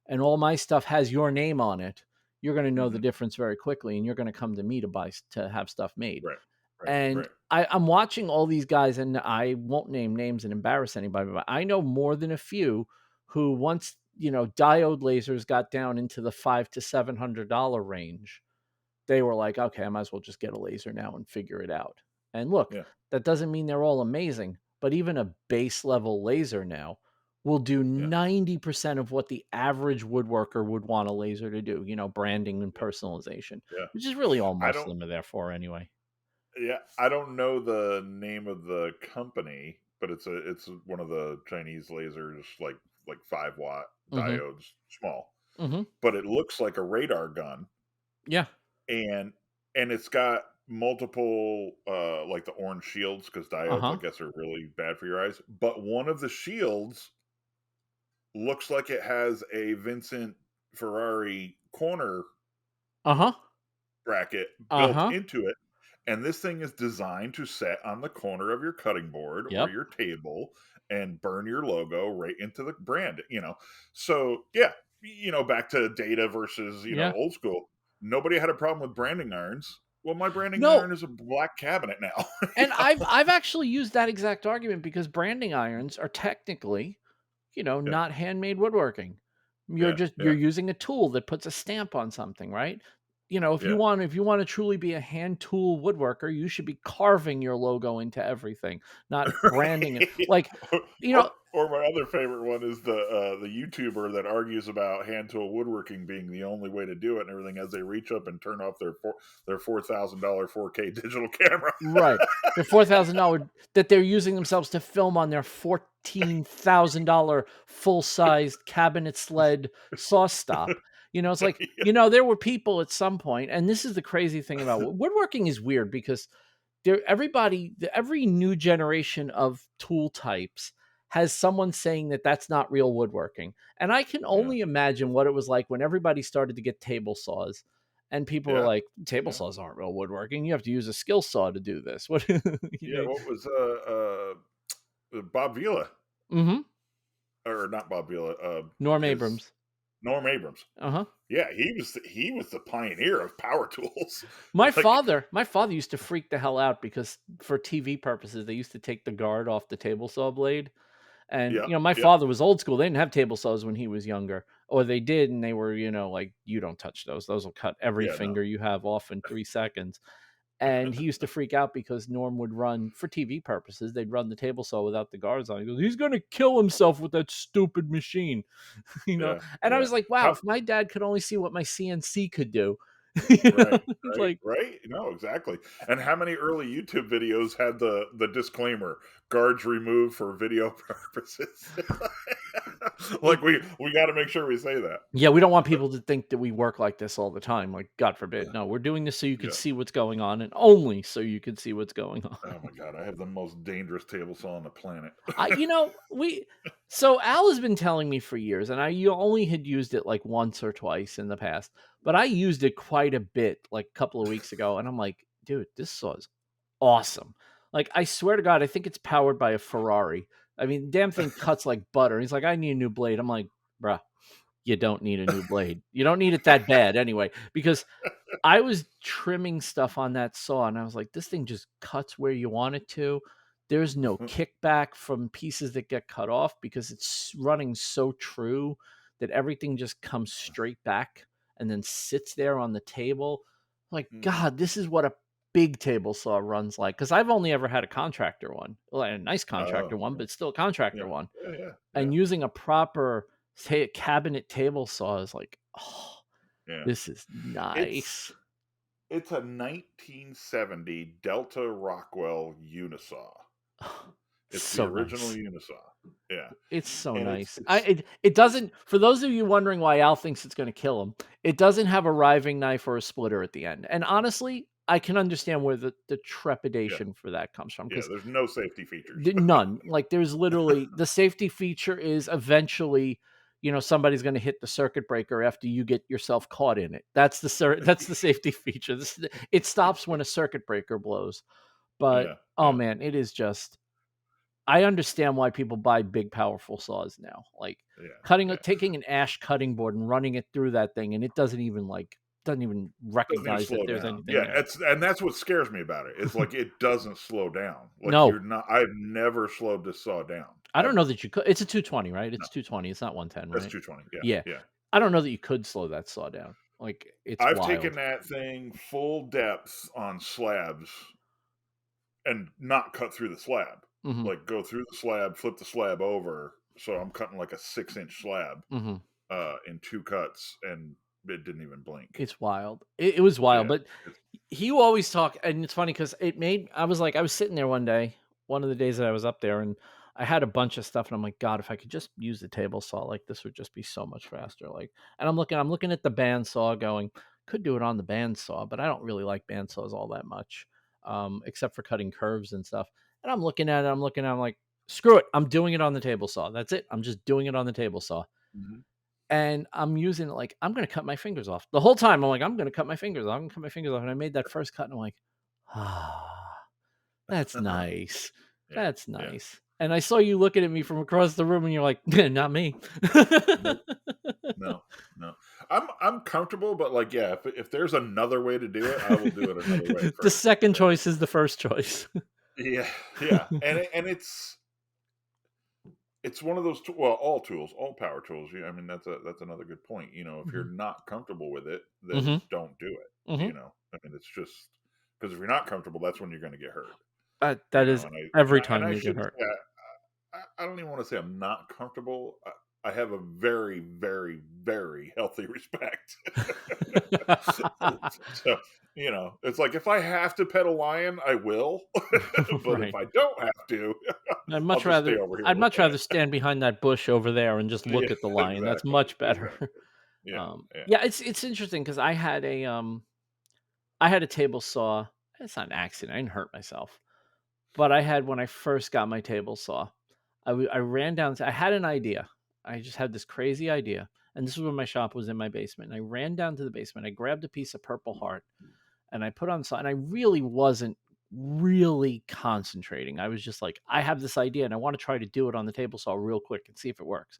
and all my stuff has your name on it, you're going to know the
Hmm.
difference very quickly, and you're going to come to me to have stuff made.
Right. Right.
And
Right.
I'm watching all these guys, and I won't name names and embarrass anybody, but I know more than a few who, once diode lasers got down into the $500 to $700 range, they were like, okay, I might as well just get a laser now and figure it out. And look,
Yeah.
that doesn't mean they're all amazing, but even a base level laser now will do
Yeah.
90% of what the average woodworker would want a laser to do, branding and
Yeah.
personalization,
Yeah.
which is really all
I
most of
don't.
them are there for anyway.
Yeah, I don't know the name of the company, but it's one of the Chinese lasers, like 5 watt
Hmm.
diodes, small,
Hmm.
but it looks like a radar gun,
Yeah.
and it's got multiple like the orange shields, because diodes, I
Uh-huh.
guess, are really bad for your eyes. But one of the shields looks like it has a Vincent Ferrari corner
Uh-huh.
bracket built
Uh-huh.
into it. And this thing is designed to set on the corner of your cutting board or
Yep.
your table and burn your logo right into the brand. So yeah, back to data versus,
Yeah.
old school. Nobody had a problem with branding irons. Well, my branding
No,
iron is a black cabinet now.
and I've actually used that exact argument, because branding irons are technically,
Yeah,
not handmade woodworking. You're
yeah,
just you're
yeah,
using a tool that puts a stamp on something, right? If you
yeah.
want if you want to truly be a hand tool woodworker, you should be carving your logo into everything, not branding it.
Right.
Like, you know,
Or my other favorite one is the YouTuber that argues about hand tool woodworking being the only way to do it and everything, as they reach up and turn off their $4,000 4K digital camera.
right. The $4,000 that they're using themselves to film on their $14,000 full-sized cabinet sled sauce stop. It's like,
Yeah.
there were people at some point, and this is the crazy thing about woodworking is weird, because every new generation of tool types has someone saying that that's not real woodworking. And I can
Yeah.
only imagine what it was like when everybody started to get table saws, and people were
Yeah.
like, table
Yeah.
saws aren't real woodworking. You have to use a skill saw to do this. What,
Yeah, what was Bob Vila,
Mm-hmm.
or not Bob Vila,
Norm
his
Abrams.
Norm Abrams.
Uh-huh.
Yeah, he was the pioneer of power tools.
My
Like,
father, my father used to freak the hell out, because for TV purposes, they used to take the guard off the table saw blade. And,
yeah,
my
yeah,
father was old school. They didn't have table saws when he was younger, or they did, and they were, like, you don't touch those. Those will cut every
yeah, no.
finger you have off in 3 seconds. And he used to freak out because Norm would run, for TV purposes, they'd run the table saw without the guards on. He goes, he's going to kill himself with that stupid machine, you know?
Yeah,
And I
yeah.
was like, wow,
How
if my dad could only see what my CNC could do, you know,
Right,
it's
right,
like,
right. No, exactly. And how many early YouTube videos had the disclaimer, guards removed for video purposes? Like, we got to make sure we say that.
yeah, we don't want people to think that we work like this all the time. Like, God forbid.
Yeah,
No, we're doing this so you could
yeah.
see what's going on, and only so you could see what's going on.
Oh my god, I have the most dangerous table saw on the planet.
I, so Al has been telling me for years, and you only had used it like once or twice in the past, but I used it quite a bit like a couple of weeks ago, and I'm like, dude, this saw is awesome. Like, I swear to God, I think it's powered by a Ferrari. I mean, damn thing cuts like butter. He's like, I need a new blade. I'm like, bruh, you don't need a new blade. You don't need it that bad anyway, because I was trimming stuff on that saw, and I was like, this thing just cuts where you want it to. There's no kickback from pieces that get cut off, because it's running so true that everything just comes straight back and then sits there on the table. Like,
Mhm.
God, this is what a big table saw runs like. Because I've only ever had a contractor one, well, a nice contractor
Oh,
one,
yeah,
but still a contractor
yeah,
one.
yeah, yeah, yeah,
And using a proper, say, cabinet table saw is like, oh,
yeah.
This is
It's
nice.
it's a 1970 Delta Rockwell Unisaw. It's the
So
original
nice.
Unisaw. Yeah,
It's so
and
nice.
it's
It doesn't, for those of you wondering why Al thinks it's gonna kill him, it doesn't have a riving knife or a splitter at the end, and honestly, I can understand where the
yeah,
trepidation for that comes from
yeah.
because
There's no safety features.
none. Like, there's literally the safety feature is eventually, somebody's gonna hit the circuit breaker after you get yourself caught in it. That's the safety feature. It stops when a circuit breaker blows, but,
Yeah,
oh,
yeah,
man, it is just I understand why people buy big, powerful saws now. Like
yeah, yeah.
taking an ash cutting board and running it through that thing, and it doesn't even
Doesn't even
recognize that
slow
there's
down.
anything
Yeah,
there.
that's what scares me about it. It's like it doesn't slow down. Like
No,
you're not. I've never slowed this saw down
I don't know
ever.
that you could. It's a 220, right?
No,
It's 220. It's not 110,
that's
right?
220. Yeah,
Yeah,
yeah.
I don't know that you could slow that saw down. Like it's
I've taken
wild.
that thing full depth on slabs and not cut through the slab.
Hmm.
Like go through the slab, flip the slab over. So I'm cutting like a 6-inch slab
Hmm.
in two cuts, and it didn't even blink.
It's wild. It was wild,
Yeah,
but
it's,
he will always talk, and it's funny because it made. I was sitting there one day, one of the days that I was up there, and I had a bunch of stuff, and I'm like, God, if I could just use the table saw, like this would just be so much faster. Like, and I'm looking at the bandsaw, going, could do it on the bandsaw, but I don't really like bandsaws all that much, except for cutting curves and stuff. And I'm like, screw it, I'm doing it on the table saw. That's it. I'm just doing it on the table saw.
mhm.
And I'm using it like, I'm gonna cut my fingers off. The whole time, I'm like, "I'm gonna cut my fingers off, I'm gonna cut my fingers off," and I made that first cut, and I'm like, "Ah, that's nice.
Yeah,
That's
yeah.
nice." And I saw you looking at me from across the room, and you're like, "Not me."
Nope. No, no. I'm comfortable, but like, yeah, if there's another way to do it, I will do it another way
The
first.
second choice is the first choice.
Yeah, yeah, and it's one of those well, all tools, all power tools. Yeah, I mean that's another good point. If you're
Mhm.
not comfortable with it, then
Mhm,
don't do it.
mhm.
I mean, it's just because if you're not comfortable, that's when you're going to get hurt.
That is
And
every
and
time
I
you get
shouldn't
hurt.
say I don't even want to say I'm not comfortable. I have a very, very, very healthy respect. So, it's like if I have to pet a lion, I will. But if
Right.
I don't have to, I'll just stay over here
I'd much
looking
rather
at
stand behind that bush over there and just
it.
look at the
Yeah,
lion. That's
exactly.
much better.
Exactly. Yeah. Yeah.
Yeah, it's interesting because I had a table saw. It's not an accident. I didn't hurt myself, but I had when I first got my table saw. I ran down. I had an idea. I just had this crazy idea, and this was when my shop was in my basement. And I ran down to the basement. I grabbed a piece of Purple Heart, and I put on saw. And I really wasn't really concentrating. I was just like, I have this idea, and I want to try to do it on the table saw real quick and see if it works.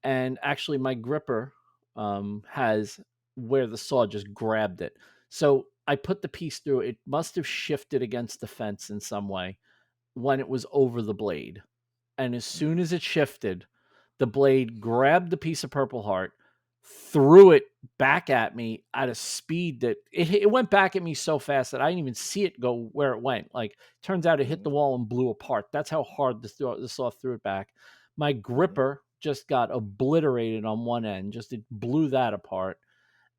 And actually, my gripper has where the saw just grabbed it. So I put the piece through. It must have shifted against the fence in some way when it was over the blade. And as soon
Mhm.
as it shifted, the blade grabbed the piece of Purple Heart, threw it back at me at a speed that it went back at me so fast that I didn't even see it go where it went. Like, turns out it hit the
Mhm.
wall and blew apart. That's how hard the saw threw it back. My
Mhm.
gripper just got obliterated on one end. Just it blew that apart.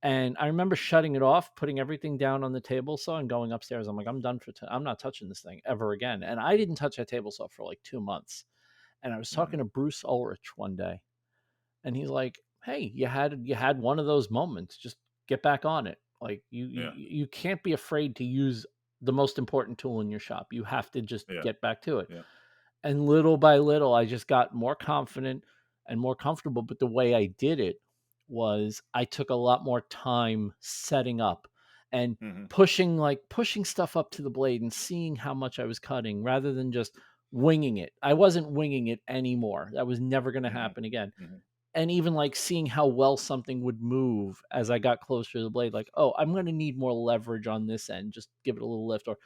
And I remember shutting it off, putting everything down on the table saw, and going upstairs. I'm like, I'm done I'm not touching this thing ever again. And I didn't touch that table saw for like 2 months. And I was talking
Mhm.
to Bruce Ulrich one day, and he's like, "Hey, you had one of those moments. Just get back on it. Like
Yeah.
you can't be afraid to use the most important tool in your shop. You have to just
Yeah.
get back to it."
Yeah.
And little by little, I just got more confident and more comfortable. But the way I did it was I took a lot more time setting up and
Mhm.
pushing stuff up to the blade and seeing how much I was cutting rather than just winging it. I wasn't winging it anymore. That was never going to
Mhm.
happen again.
Mhm.
And even like seeing how well something would move as I got closer to the blade, like, oh, I'm going to need more leverage on this end. Just give it a little lift, or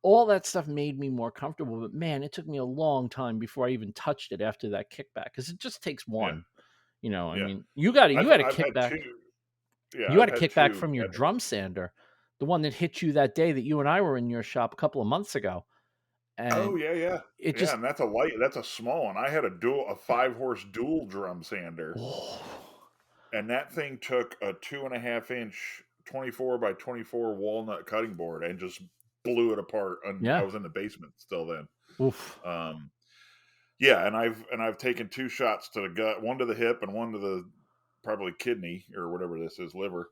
all that stuff made me more comfortable. But man, it took me a long time before I even touched it after that kickback because it just takes
Yeah.
one. I
Yeah.
mean, you had a
I've had
kickback.
two. Yeah,
You had
I've
a
had
kickback
two.
from your
And
drum sander, the one that hit you that day that you and I were in your shop a couple of months ago,
oh
and
yeah, yeah,
it
yeah.
just
And that's a small one. I had a 5-horse dual drum sander.
oh,
and that thing took a 2.5 inch 24 by 24 walnut cutting board and just blew it apart. And I
Yeah.
was in the basement still then.
Oof.
Um, yeah, and I've taken 2 shots to the gut, one to the hip and one to the probably kidney or whatever this is, liver,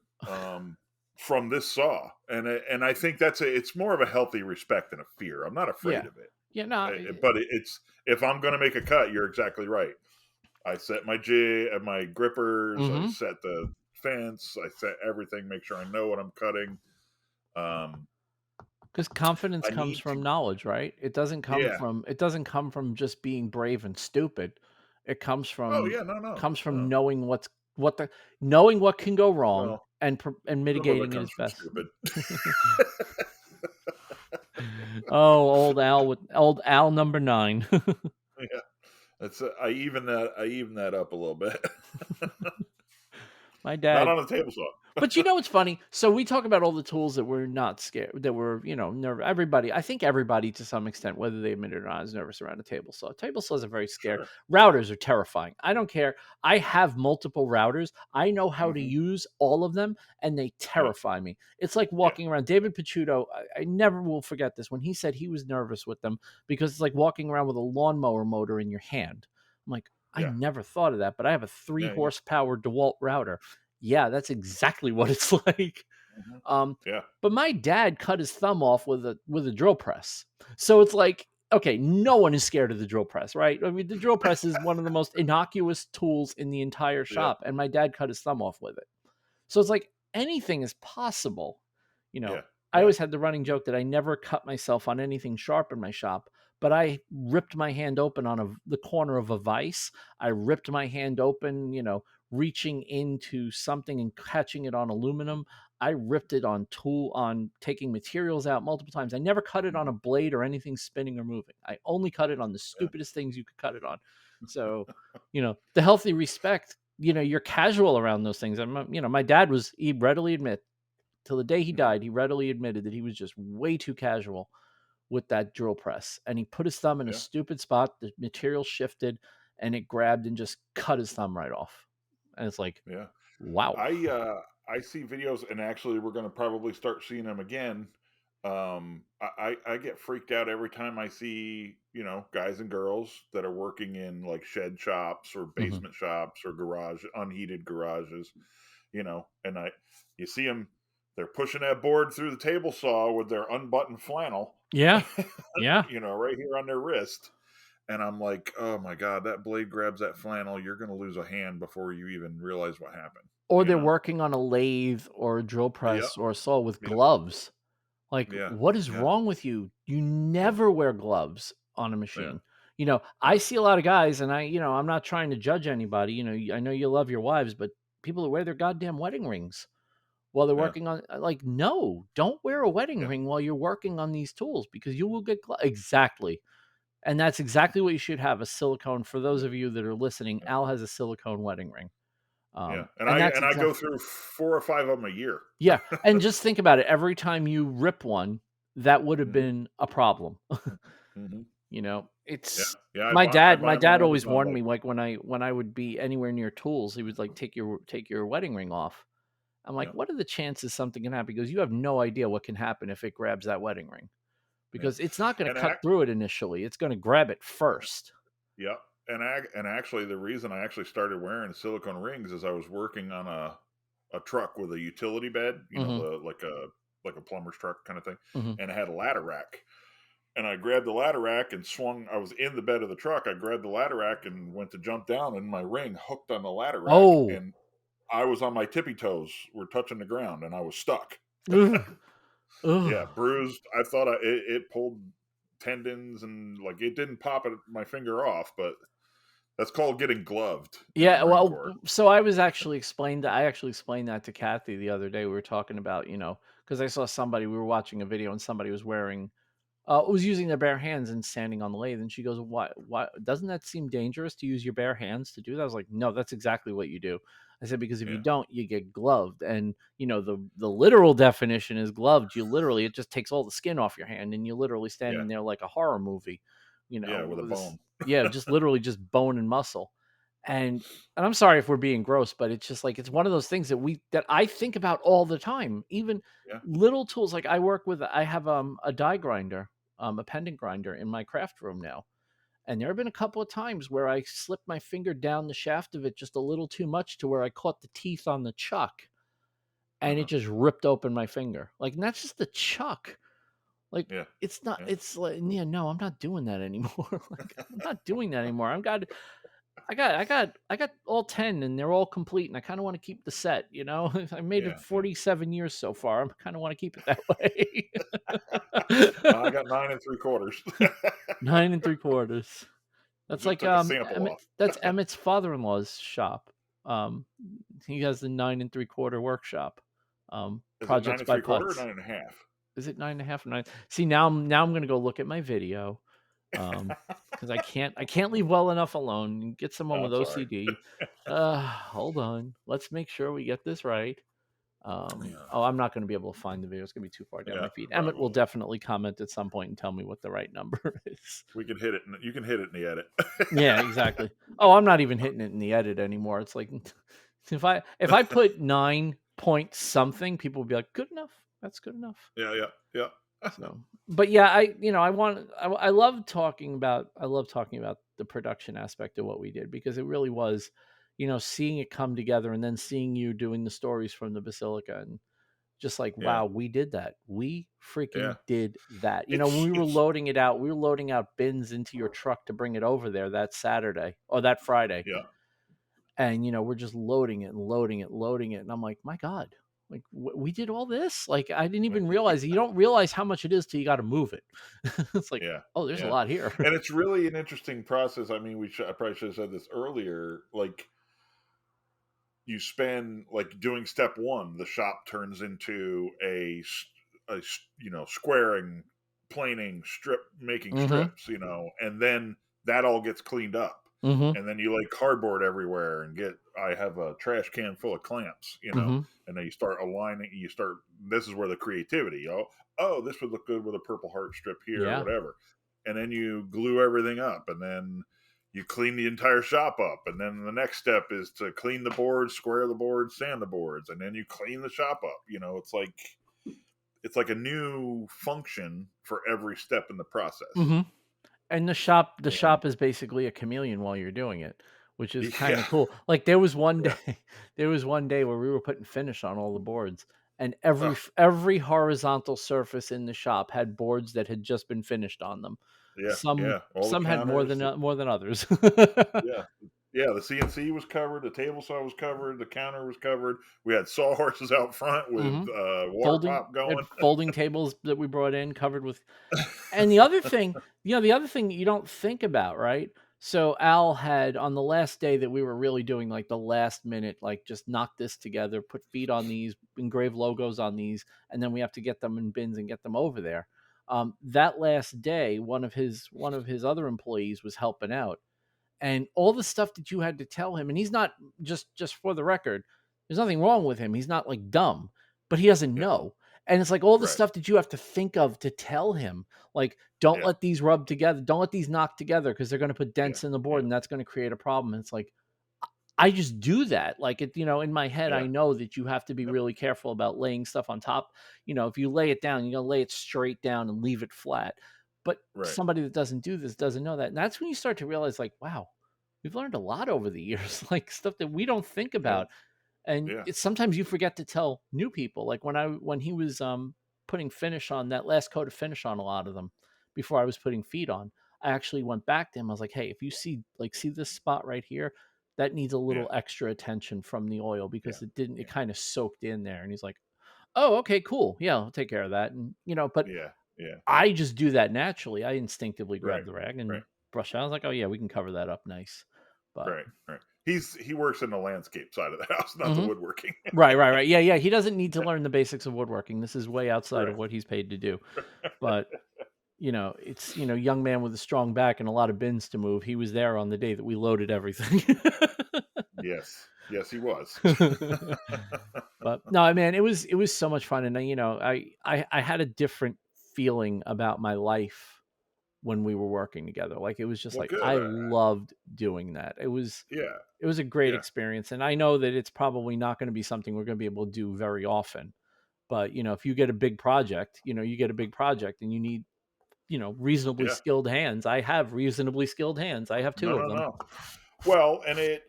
from this saw. And I think it's more of a healthy respect than a fear. I'm not afraid
Yeah.
of it.
Yeah. No.
But it's, if I'm going to make a cut, you're exactly right. I set my jig and my grippers. I
Mm-hmm.
set the fence. I set everything. Make sure I know what I'm cutting. Um,
Because confidence
I
comes
need to.
from knowledge, right?
Yeah.
It doesn't come from just being brave and stupid. It
Oh yeah. No. No.
comes from
No.
knowing knowing what can go wrong
Well,
and
some of it
mitigating it
comes
as
from
best.
stupid.
Oh, old Al number 9.
Yeah. That's I even that up a little bit.
My
Not
dad.
on a table saw.
But you know what's funny? So we talk about all the tools that we're not scared, that we're, everybody, I think everybody to some extent, whether they admit it or not, is nervous around a table saw. Table saws are very scary.
Sure.
Routers are terrifying. I don't care. I have multiple routers. I know how to
Hmm.
use all of them, and they
Yeah.
terrify me. It's like
Yeah.
walking around. David Picciuto, I never will forget this when he said he was nervous with them because it's like walking around with a lawnmower motor in your hand. I'm like, I
Yeah.
never thought of that, but I have a 3
Yeah. Yeah.
horsepower DeWalt router. Yeah, that's exactly what it's like.
Hmm.
Um,
Yeah.
but my dad cut his thumb off with a drill press. So it's like, okay, no one is scared of the drill press, right? I mean, the drill press is one of the most innocuous tools in the entire
Yeah.
shop, and my dad cut his thumb off with it. So it's like anything is possible. You know,
Yeah.
I
Yeah.
always had the running joke that I never cut myself on anything sharp in my shop, but I ripped my hand open on the corner of a vise. I ripped my hand open, reaching into something and catching it on aluminum. I ripped it on taking materials out multiple times. I never cut it on a
Hmm.
blade or anything spinning or moving. I only cut it on the
Yeah.
stupidest things you could cut it on. So, the healthy respect, you're casual around those things. My dad he readily admit till the day he
Hmm.
died, he readily admitted that he was just way too casual with that drill press. And he put his thumb in a
Yeah.
stupid spot. The material shifted and it grabbed and just cut his thumb right off. And it's like,
Yeah.
wow.
I see videos, and actually, we're going to probably start seeing them again. I get freaked out every time I see, guys and girls that are working in like shed shops or
Hmm.
basement shops or unheated garages, and you see them, they're pushing that board through the table saw with their unbuttoned flannel,
Yeah. Yeah.
right here on their wrist. And I'm like, oh my God, that blade grabs that flannel. You're going to lose a hand before you even realize what happened,
Or
you
they're
know?
working on a lathe or a drill
Yep.
press or a saw with
Yep.
gloves. Like,
Yeah.
what is
Yeah.
wrong with you? You
Yeah.
never wear gloves on a
Yeah.
machine. I
Yeah.
see a lot of guys, and I'm not trying to judge anybody. I know you love your wives, but people who wear their goddamn wedding rings while they're
Yeah.
working on, like, no, don't wear a wedding
Yeah.
ring while you're working on these tools because you will get exactly. And that's exactly what you should have, a silicone. For those
Yeah.
of you that are listening,
Yeah.
Al has a silicone wedding ring.
Yeah. And
And
I
that's
and I go
exactly,
through 4 or 5 of them a year.
yeah. And just think about it. Every time you rip one, that would have
Hmm.
been a problem.
Hmm. Yeah.
It's
Yeah.
my
I
dad.
buy
My
them on
dad always
Amazon.
warned
Like,
me, like when I would be anywhere near tools, he was like, take your wedding ring off. I'm like,
yeah.
what are the chances something can happen? He goes, you have no idea what can happen if it grabs that wedding ring
Yeah.
because it's not going to
And
cut through it initially. It's going to grab it first.
yeah. And actually, the reason I actually started wearing silicone rings is I was working on a truck with a utility bed,
Hmm.
the like a plumber's truck kind of thing,
Hmm.
and it had a ladder rack. And I grabbed the ladder rack and swung. I was in the bed of the truck. I grabbed the ladder rack and went to jump down, and my ring hooked on the ladder rack,
Oh,
and I was on my tippy toes, were touching the ground, and I was stuck.
ugh,
Yeah,
ugh.
bruised. I thought it pulled tendons, and like it didn't pop my finger off, but that's called getting gloved in the
Yeah,
Marine
well,
Corps.
so I actually explained that to Kathy the other day. We were talking about, because I saw somebody, we were watching a video and somebody was wearing, was using their bare hands and standing on the lathe. And she goes, why doesn't that seem dangerous to use your bare hands to do that? I was like, no, that's exactly what you do. I said, because if you
Yeah,
don't, you get gloved. And, the literal definition is gloved. It just takes all the skin off your hand and you literally
yeah,
standing there like a horror movie,
yeah, with a
with this,
bone.
yeah, just literally just bone and muscle. And I'm sorry if we're being gross, but it's just like it's one of those things that I think about all the time. Even
Yeah.
little tools like I have a die grinder, a pendant grinder in my craft room now. And there have been a couple of times where I slipped my finger down the shaft of it just a little too much to where I caught the teeth on the chuck and it
Uh-huh.
just ripped open my finger. Like, and that's just the chuck. Like,
Yeah.
it's not,
Yeah.
it's like, yeah, no, I'm not doing that anymore. Like, I'm not doing that anymore. I got all 10 and they're all complete. And I kind of want to keep the set, you know, I made it
Yeah. Yeah.
47 years so far. I kind of want to keep it that way.
I got 9 3/4.
9 3/4. That's
Just
like
took a sample
Emmett.
off.
That's Emmett's father-in-law's shop. Um, he has the 9 3/4 workshop.
Is it nine
Projects
and
by
three quarter or
Putz.
9.5?
Is it 9 1/2 or 9? See, now I'm gonna go look at my video. Because I can't leave well enough alone. Get someone with
I'm sorry.
OCD. Hold on. Let's make sure we get this right.
Yeah.
Oh, I'm not going to be able to find the video. It's going to be too far down
Yeah.
my feed.
Probably
Emmett will
will be.
definitely comment at some point and tell me what the right number is.
We can hit it. You can hit it in the edit.
Yeah, exactly. Oh, I'm not even hitting it in the edit anymore. It's like if I put 9 point something, people will be like, good enough. That's good enough.
Yeah. Yeah. Yeah.
So, but yeah, I love talking about the production aspect of what we did because it really was, seeing it come together and then seeing you doing the stories from the Basilica and just like,
Yeah.
wow, we did that. We
Yeah.
freaking did that. When
It's
we were
it's
loading it out, we were loading out bins into your truck to bring it over there that Saturday or that Friday.
yeah.
And, we're just loading it and loading it, loading it. And I'm like, my God, like we did all this. Like, I didn't even realize it. You don't realize how much it is till you got to move it. It's like,
Yeah.
oh, there's a
Yeah.
lot here.
And it's really an interesting process. I mean, I probably should have said this earlier. Like, you spend like doing step one, the shop turns into squaring, planing, making
Mm-hmm.
strips, and then that all gets cleaned up.
Mm-hmm.
And then you lay cardboard everywhere and I have a trash can full of clamps,
Mm-hmm.
and then you start aligning, this is where the creativity, oh, this would look good with a Purple Heart strip here or
Yeah.
whatever. And then you glue everything up, and then you clean the entire shop up, and then the next step is to clean the boards, square the boards, sand the boards, and then you clean the shop up. It's like a new function for every step in the process.
Mm-hmm. And the
And
shop is basically a chameleon while you're doing it, which is kind
yeah,
of cool. Like there was one
yeah,
day, there was one day where we were putting finish on all the boards, and
uh,
every horizontal surface in the shop had boards that had just been finished on them.
yeah,
Some
yeah. All the
some had more
counters,
than more than others.
yeah, yeah. The CNC was covered, the table saw was covered, the counter was covered. We had sawhorses out front with
Hmm.
water pop
We had
going.
folding tables that we brought in covered with. And the other thing you don't think about, right? So Al had on the last day that we were really doing like the last minute, like just knock this together, put feet on these, engrave logos on these, and then we have to get them in bins and get them over there. That last day, one of his other employees was helping out, and all the stuff that you had to tell him, and he's not just for the record, there's nothing wrong with him. He's not like dumb, but he doesn't
Yeah,
know. And it's like all the
right.
stuff that you have to think of to tell him, like, don't
Yeah,
let these rub together, don't let these knock together because they're going to put
yeah,
dents in the board
yeah,
and that's going to create a problem. And it's like, I just do that. Like in my head,
yeah.
I know that you have to be
Yep.
really careful about laying stuff on top. If you lay it down, you're gonna lay it straight down and leave it flat. But
Right.
somebody that doesn't do this doesn't know that. And that's when you start to realize, like, wow, we've learned a lot over the years, like stuff that we don't think
Yeah,
about. And
yeah,
it's sometimes you forget to tell new people. Like when he was putting finish on that last coat of finish on a lot of them before I was putting feet on, I actually went back to him. I was like, hey, if you see this spot right here, that needs a
yeah,
little extra attention from the oil
yeah,
because it
yeah,
kind of soaked in there. And he's like, oh, okay, cool. Yeah, I'll take care of that. And but
yeah, yeah.
I just do that naturally. I instinctively grab
Right,
the rag and
right,
brush it. I was like, oh yeah, we can cover that up nice. But
right, right. He works in the landscape side of the house, not the
mhm.
woodworking.
Right. Yeah. He doesn't need to learn the basics of woodworking. This is way outside of
Right.
what he's paid to do. But it's young man with a strong back and a lot of bins to move. He was there on the day that we loaded everything.
Yes. Yes, he was.
But no, man, it was so much fun, and I had a different feeling about my life when we were working together. Like, it was just
Well,
like
good.
I loved doing that.
Yeah,
It was a great
yeah,
experience, and I know that it's probably not going to be something we're going to be able to do very often. But if you get a big project, you get a big project, and you need reasonably
yeah.
skilled hands. I have reasonably skilled hands. I have
No,
two of
no,
them.
no. Well, and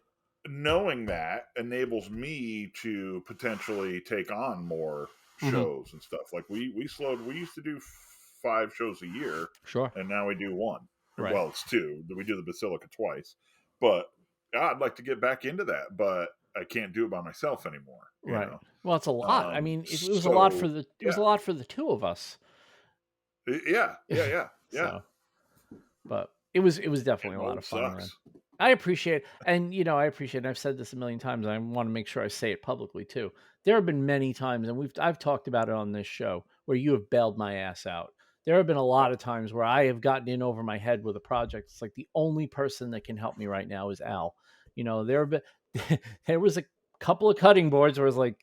knowing that enables me to potentially take on more
Hmm.
shows and stuff. Like we used to do 5 shows a year,
Sure.
and now we do one.
Right.
Well, it's two. We do the Basilica twice, but I'd like to get back into that, but I can't do it by myself anymore.
Right. Well, it's a lot. I mean, it was a lot for
So
the it was
yeah,
a lot for the two of us.
yeah, yeah, yeah, yeah.
So, but it was
It
definitely a lot
always
of fun, man.
sucks.
I appreciate, and I appreciate, and I've said this a million times, and I want to make sure I say it publicly too. There have been many times, and I've talked about it on this show, where you have bailed my ass out. There have been a
Yep.
lot of times where I have gotten in over my head with a project. It's like the only person that can help me right now is Al. There have been there was a couple of cutting boards where I was like,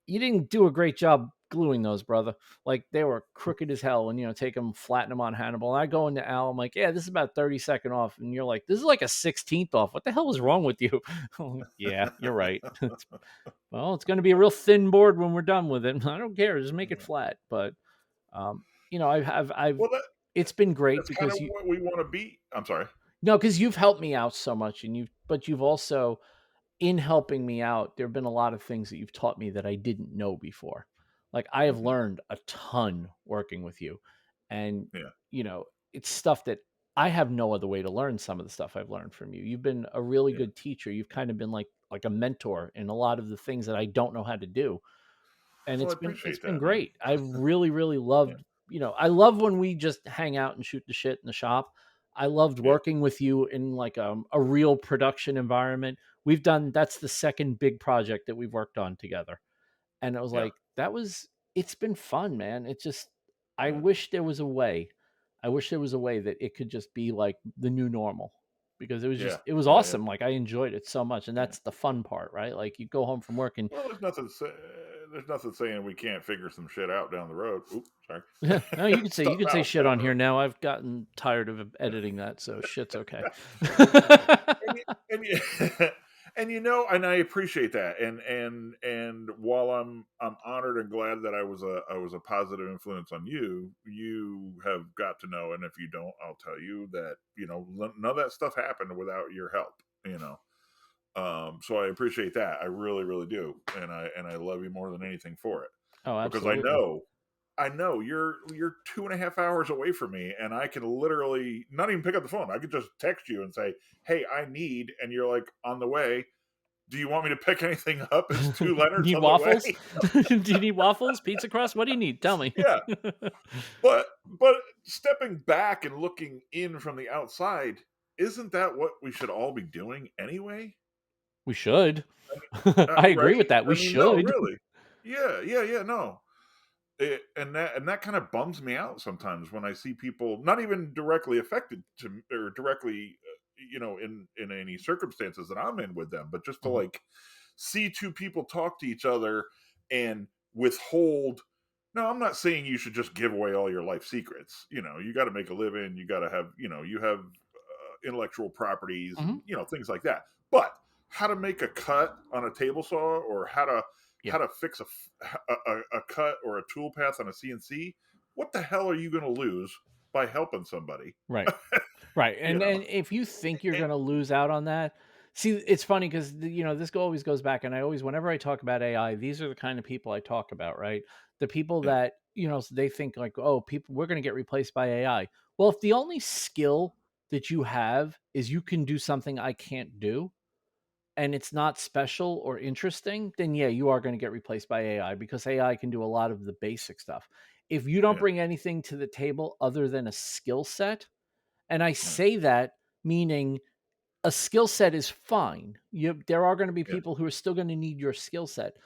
you didn't do a great job gluing those, brother. Like, they were crooked as hell, and take them, flatten them on Hannibal. And I go into Al, I'm like, yeah, this is about 32nd off, and you're like, this is like a 16th off. What the hell is wrong with you? I'm like, yeah, you're right. Well, it's going to be a real thin board when we're done with it. I don't care, just make it flat. But I've
Well,
it's been great
that's kind
because
of what we want to be. I'm sorry.
because you've helped me out so much, but you've also, in helping me out, there have been a lot of things that you've taught me that I didn't know before. Like, I have
Hmm.
learned a ton working with you. And,
Yeah,
it's stuff that I have no other way to learn some of the stuff I've learned from you. You've been a really
yeah.
good teacher. You've kind of been like a mentor in a lot of the things that I don't know how to do. And
Well, I
it's
appreciate
been
that, man.
great. I really, really
Yeah,
loved, I love when we just hang out and shoot the shit in the shop. I loved
yeah,
working with you in like a real production environment. That's the second big project that we've worked on together. And it was
yeah,
like, it's been fun, man. It's just, I
yeah,
wish there was a way. I wish there was a way that it could just be like the new normal, because
yeah,
it was
yeah, yeah,
awesome. Like, I enjoyed it so much. And
yeah.
that's the fun part, right? Like, you go home from work and
Well, there's nothing saying we can't figure some shit out down the road. Oops, sorry.
no, you
Stuff
can say
out
shit
down
on
the
here
road.
now. I've gotten tired of editing that, so shit's okay.
And and I appreciate that. And while I'm honored and glad that I was a positive influence on you, you have got to know. And if you don't, I'll tell you that none of that stuff happened without your help. You know, so I appreciate that. I really, really do, and I love you more than anything for it
Oh,
because
absolutely.
I know you're 2.5 hours away from me, and I can literally not even pick up the phone. I could just text you and say, "Hey, I need," and you're like on the way. Do you want me to pick anything up? Is two Leonards
Need
on the way?
waffles? Do you need waffles? Pizza crust? What do you need? Tell me.
Yeah, but stepping back and looking in from the outside, isn't that what we should all be doing anyway?
We should. I agree with
Right?
that.
I
We
mean, no,
should.
really. Yeah, yeah, yeah. No, and that kind of bums me out sometimes when I see people not even directly affected to or directly in any circumstances that I'm in with them, but just to
Mhm.
like see two people talk to each other and withhold. No, I'm not saying you should just give away all your life secrets. You got to make a living. You got to have you have intellectual properties
Mhm.
and things like that. But how to make a cut on a table saw or
Yeah.
how to fix a cut or a tool path on a CNC, what the hell are you going to lose by helping somebody?
Right. Right.
you
And
know,
if you think you're
and,
going to lose out on that, see, it's funny because always goes back, and whenever I talk about AI, these are the kind of people I talk about, right? The people
yeah,
that they think like, oh, people, we're going to get replaced by AI. Well, if the only skill that you have is you can do something I can't do, and it's not special or interesting, then yeah, you are going to get replaced by AI, because AI can do a lot of the basic stuff. If you don't
yeah,
bring anything to the table other than a skill set, and I
yeah,
say that meaning a skill set is fine. There are going to be
yeah,
people who are still going to need your skill set.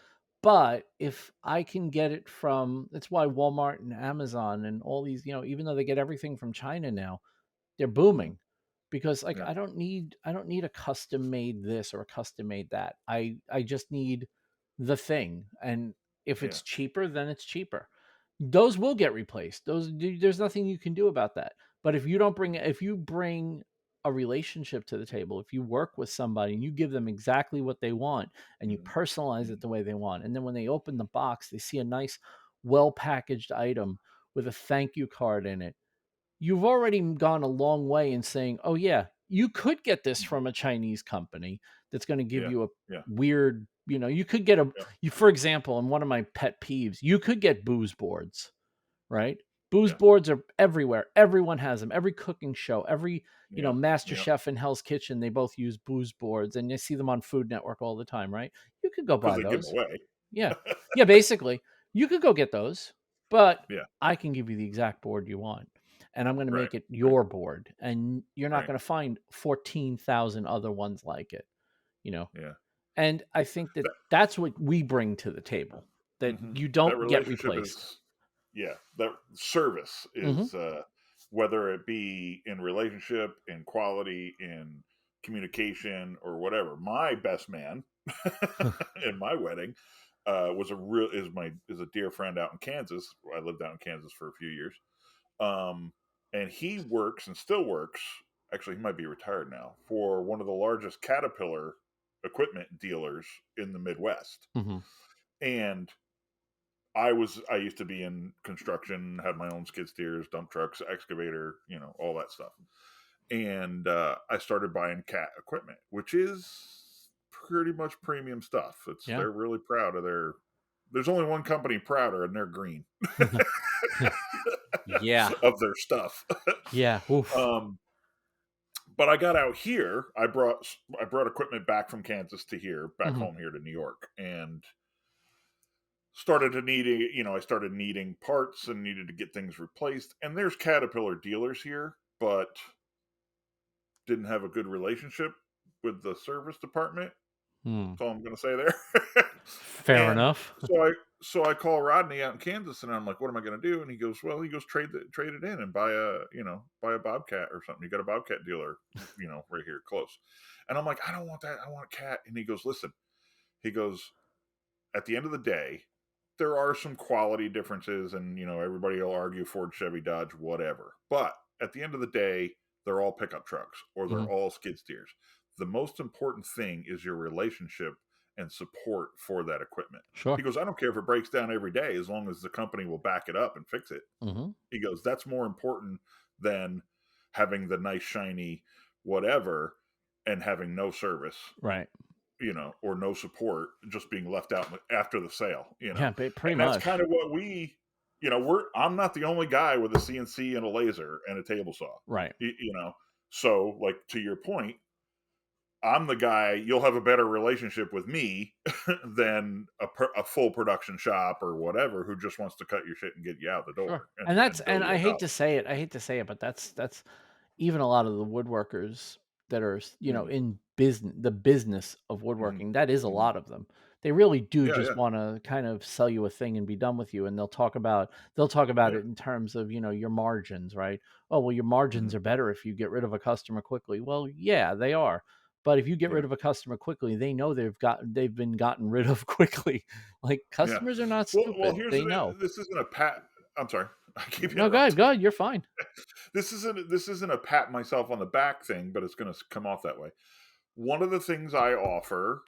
But if I can get it from, that's why Walmart and Amazon and all these, even though they get everything from China now, they're
mhm,
booming, because like,
yeah,
I don't need a custom made this or a custom made that. I just need the thing. And if
yeah,
it's cheaper, then it's cheaper. Those will get replaced. There's nothing you can do about that. But if you bring a relationship to the table, if you work with somebody and you give them exactly what they want and you
Mhm.
personalize it
Mhm.
the way they want, and then when they open the box, they see a nice, well packaged item with a thank you card in it, you've already gone a long way in saying, "Oh yeah, you could get this
Mhm.
from a Chinese company that's going to give
Yeah.
you a
Yeah.
weird, you could get
Yeah.
for example, and one of my pet peeves, you could get booze boards, right? Booze
Yeah.
boards are everywhere. Everyone has them. Every cooking show, every,
Yeah.
Master
Yeah.
Chef and Hell's Kitchen, they both use booze boards and you see them on Food Network all the time, right? You could go
Because
buy
they give them
those.
away.
Yeah. Yeah, basically, you could go get those, but
Yeah.
I can give you the exact board you want, and I'm gonna
Right.
make it
Right.
your board, and you're not
Right.
gonna find 14,000 other ones like it, you know?
Yeah.
And I think that
That,
that's what we bring to the table, that
mhm.
you
That
don't get
relationship
replaced.
is, yeah, that service
Mhm.
is, whether it be in relationship, in quality, in communication, or whatever. My best man in my wedding was a real is a dear friend out in Kansas. I lived out in Kansas for a few years, um, and he works and still works. Actually, he might be retired now for one of the largest Caterpillar equipment dealers in the Midwest.
Mhm.
And I used to be in construction, had my own skid steers, dump trucks, excavator, all that stuff. And I started buying cat equipment, which is pretty much premium stuff.
Yeah.
They're really proud of their. There's only one company prouder, and they're Green
Yeah.
of their stuff.
Yeah. Oof.
um, but I got out here. I brought equipment back from Kansas to here, back
Mhm.
home here to New York, and I started needing parts and needed to get things replaced. And there's Caterpillar dealers here, but didn't have a good relationship with the service department.
Hmm.
That's all I'm going to say there.
Fair
And
enough.
so I call Rodney out in Kansas, and I'm like, "What am I going to do?" And he goes, "Well, trade it in and buy a Bobcat or something. You got a Bobcat dealer, right here close." And I'm like, "I don't want that. I want a cat." And he goes, "Listen." He goes, "At the end of the day, there are some quality differences, and everybody will argue Ford, Chevy, Dodge, whatever. But at the end of the day, they're all pickup trucks or they're
Mhm.
all skid steers. The most important thing is your relationship and support for that equipment." He
Sure.
goes, "I don't care if it breaks down every day as long as the company will back it up and fix it."
Mhm.
He goes, "That's more important than having the nice shiny whatever and having no service,
Right.
or no support, just being left out after the sale.
Yeah, pretty
And that's
much.
kind of what I'm not the only guy with a CNC and a laser and a table saw,
Right.
y- you know. So, like, to your point, I'm the guy. You'll have a better relationship with me than a full production shop or whatever who just wants to cut your shit and get you out the
Sure.
door
And
and
and
bill you
I
a
hate
dollar.
to say it. I hate to say it, but that's even a lot of the woodworkers that are,
Mm.
in the business of
Mhm.
woodworking, that is a
Mhm.
lot of them. They really do
Yeah,
just
yeah,
want to kind of sell you a thing and be done with you. And they'll talk about
yeah.
it in terms of, your margins, right? Oh, well, your margins
Mhm.
are better if you get rid of a customer quickly. Well, yeah, they are. But if you get rid
Yeah,
of a customer quickly, they know they've been gotten rid of quickly. Like,
yeah.
customers are not
Well,
stupid.
here's
They know.
this isn't a pat. I'm sorry, I keep
No, go ahead,
interrupting.
go ahead. You're fine.
This isn't a pat myself on the back thing, but it's going to come off that way. One of the things I offer,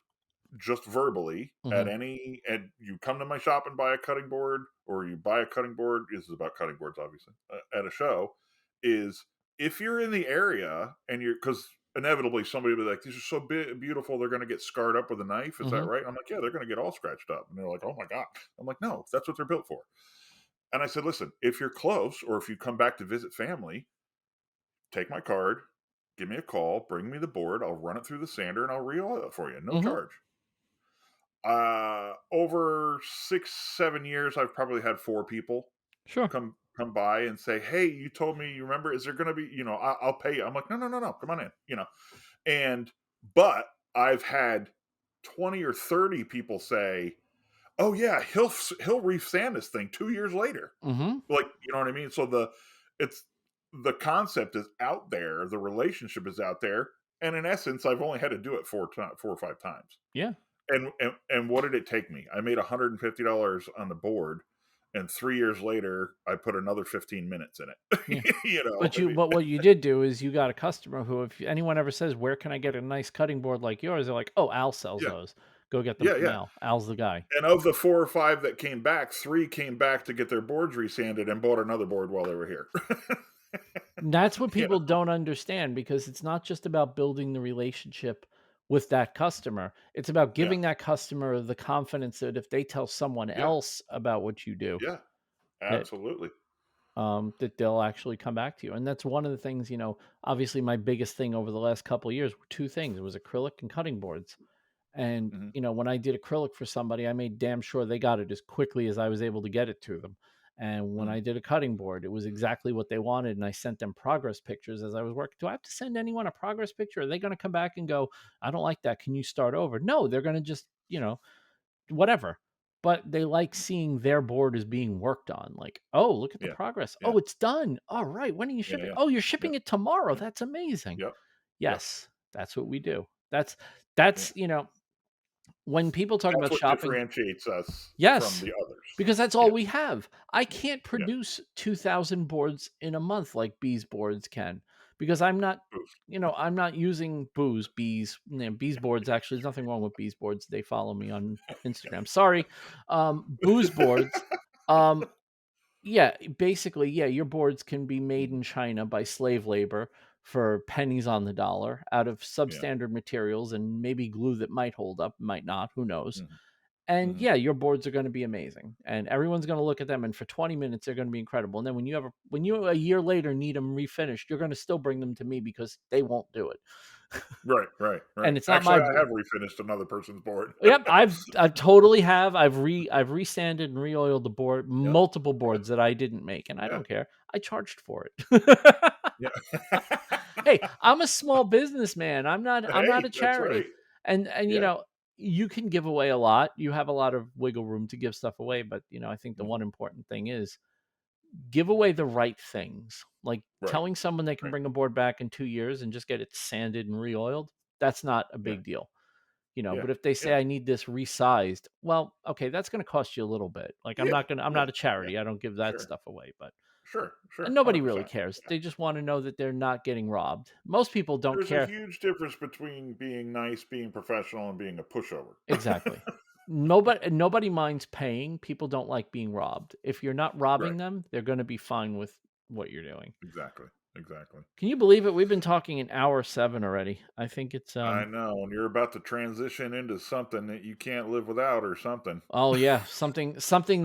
just verbally,
Hmm.
and you come to my shop and buy a cutting board, or you buy a cutting board. This is about cutting boards, obviously, at a show. Is if you're in the area and because inevitably somebody will be like, "These are so beautiful, they're going to get scarred up with a knife." Is that
Hmm.
right? I'm like, "Yeah, they're going to get all scratched up," and they're like, "Oh my god." I'm like, "No, that's what they're built for." And I said, "Listen, if you're close or if you come back to visit family, take my card, give me a call, bring me the board, I'll run it through the sander and I'll re-oil it for you, no
Hmm.
charge." Over 6, 7 years, I've probably had 4 people
Sure.
come by and say, "Hey, you told me, you remember? Is there going to be? I'll pay you." I'm like, "No, no, no, no, come on in." And but I've had 20 or 30 people say, "Oh yeah, he'll resand this thing 2 years later."
Hmm.
Like, you know what I mean? So it's the concept is out there, the relationship is out there, and in essence, I've only had to do it 4 or 5 times.
Yeah.
And what did it take me? I made $150 on the board, and 3 years later, I put another 15 minutes in
Yeah.
it.
But
I mean,
what you did do is you got a customer who, if anyone ever says, "Where can I get a nice cutting board like yours?" They're like, "Oh, Al sells
yeah,
those. Go get them
yeah,
from
yeah.
Al. Al's the guy."
And of the 4 or 5 that came back, 3 came back to get their boards resanded and bought another board while they were here.
That's what
You
people don't understand, because it's not just about building the relationship with that customer. It's about
Yeah,
giving that customer the confidence that if they tell someone
yeah,
else about what you do,
yeah,
that
absolutely.
that they'll actually come back to you. And that's one of the things, obviously my biggest thing over the last couple of years were two things. It was acrylic and cutting boards. And,
Mhm,
when I did acrylic for somebody, I made damn sure they got it as quickly as I was able to get it to them. And when I
mhm.
did a cutting board, it was exactly what they wanted. And I sent them progress pictures as I was working. Do I have to send anyone a progress picture? Are they going to come back and go, "I don't like that. Can you start over?" No, they're going to just, whatever. But they like seeing their board is being worked on. Like, "Oh, look at the
Yeah,
progress.
yeah,
Oh, it's done. All right. When are you
yeah,
shipping?
yeah,
Oh, you're
yeah,
shipping it tomorrow.
yeah,
That's amazing."
yep, yep,
Yes, that's what we do. That's
yeah.
that's when people talk
That's
about
what
shopping.
differentiates us from
Yes,
the others.
because that's all
Yeah,
we have. I can't
yeah,
produce 2,000 boards in a month like Bees boards can, because I'm not,
boost.
I'm not using bees, Bees boards. Actually, there's nothing wrong with Bees boards. They follow me on Instagram. Sorry. Booze boards. Um, yeah, basically, yeah, your boards can be made
Mhm,
in China by slave labor for pennies on the dollar out of
yeah,
substandard materials and maybe glue that might hold up, might not, who knows.
mhm,
And
mhm.
yeah, your boards are going to be amazing, and everyone's going to look at them, and for 20 minutes they're going to be incredible. And then when you a year later need them refinished, you're going to still bring them to me because they won't do it.
Right, right, right.
And it's not
Actually,
my
I
board.
have refinished another person's board.
Yep, I totally have. I've resanded and re-oiled the board,
Yep,
multiple
yeah,
boards that I didn't make, and I
yeah,
don't care. I charged for it.
yeah.
Hey, I'm a small businessman. I'm not a
Hey, that's
charity.
right.
And
Yeah,
you can give away a lot. You have a lot of wiggle room to give stuff away, but I think the
mhm,
one important thing is give away the right things. Like
right,
telling someone they can
right.
bring a board back in 2 years and just get it sanded and re-oiled, that's not a
Yeah,
big deal.
yeah,
But if they say
yeah,
I need this resized, well, okay, that's going to cost you a little bit. Like
yeah,
I'm
yeah,
not a
yeah.
charity. I don't give that
Sure,
stuff away, but
sure,
and
sure,
nobody really
100%.
cares.
Yeah.
They just want to know that they're not getting robbed. Most people don't
There's a
care.
huge difference between being nice, being professional, and being a pushover.
Exactly. Nobody minds paying. People don't like being robbed. If you're not
Right,
robbing them, they're going to be fine with what you're doing.
exactly, exactly.
Can you believe it? We've been talking an hour 7 already. I think it's
I know, and you're about to transition into something that you can't live without or something.
oh yeah, something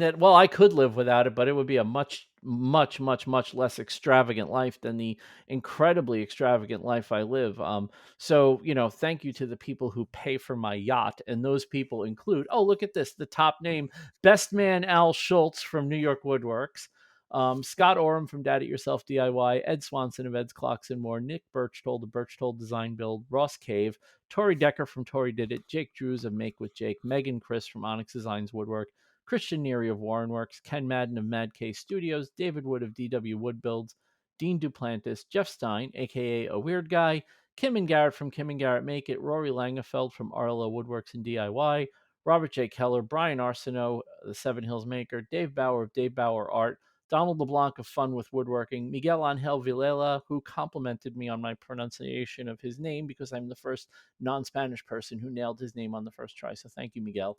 that, well, I could live without it, but it would be a much much much much less extravagant life than the incredibly extravagant life I live. So, thank you to the people who pay for my yacht, and those people include, oh, look at this, the top name, Best Man Al Schultz from New York Woodworks, Scott Oram from Dad It Yourself DIY, Ed Swanson of Ed's Clocks and More, Nick Birchtold of Birchtold Design Build, Ross Cave, Tori Decker from Tori Did It, Jake Drews of Make with Jake, Megan Chris from Onyx Designs Woodwork, Christian Neary of Warren Works, Ken Madden of Mad K Studios, David Wood of DW Wood Builds, Dean Duplantis, Jeff Stein, aka A Weird Guy, Kim and Garrett from Kim and Garrett Make It, Rory Langefeld from RLO Woodworks and DIY, Robert J. Keller, Brian Arsenault, the Seven Hills Maker, Dave Bauer of Dave Bauer Art, Donald LeBlanc of Fun with Woodworking, Miguel Angel Vilela, who complimented me on my pronunciation of his name because I'm the first non-Spanish person who nailed his name on the first try. So thank you, Miguel.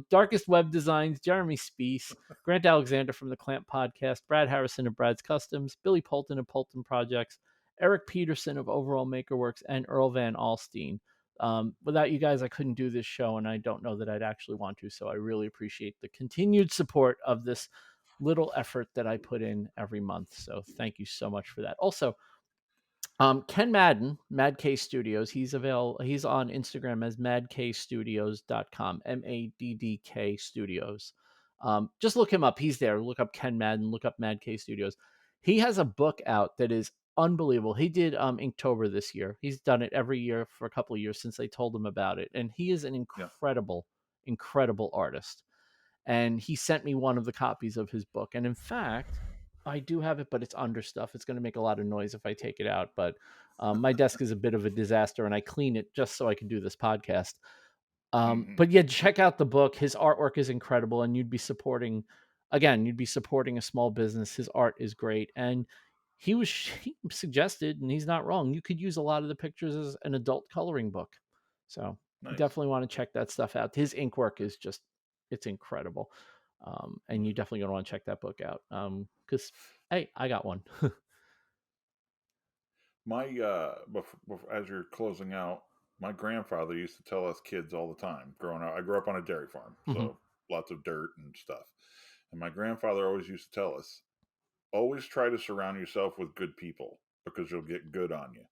Darkest Web Designs, Jeremy Spees, Grant Alexander from the Clamp Podcast, Brad Harrison of Brad's Customs, Billy Polton of Polton Projects, Eric Peterson of Overall Makerworks, and Earl Van Alstein. Without you guys, I couldn't do this show, and I don't know that I'd actually want to. So I really appreciate the continued support of this little effort that I put in every month. So thank you so much for that. Also, Ken Madden, Mad K Studios, he's on Instagram as madkstudios.com, MADDK Studios. Just look him up. He's there. Look up Ken Madden, look up Mad K Studios. He has a book out that is unbelievable. He did Inktober this year. He's done it every year for a couple of years since they told him about it. And he is an
Yeah.
incredible artist, and he sent me one of the copies of his book. And in fact, I do have it, but it's under stuff. It's going to make a lot of noise if I take it out. But my desk is a bit of a disaster, and I clean it just so I can do this podcast.
Hmm.
But yeah, check out the book. His artwork is incredible, and you'd be supporting again, you'd be supporting a small business. His art is great. And he suggested, and he's not wrong, you could use a lot of the pictures as an adult coloring book. So you
Nice.
definitely want to check that stuff out. His ink work is just, it's incredible. And you definitely gonna want to check that book out. Because hey, I got one.
My as you're closing out, my grandfather used to tell us kids all the time growing up. I grew up on a dairy farm, so lots of dirt and stuff. And my grandfather always used to tell us, always try to surround yourself with good people because you'll get good on you.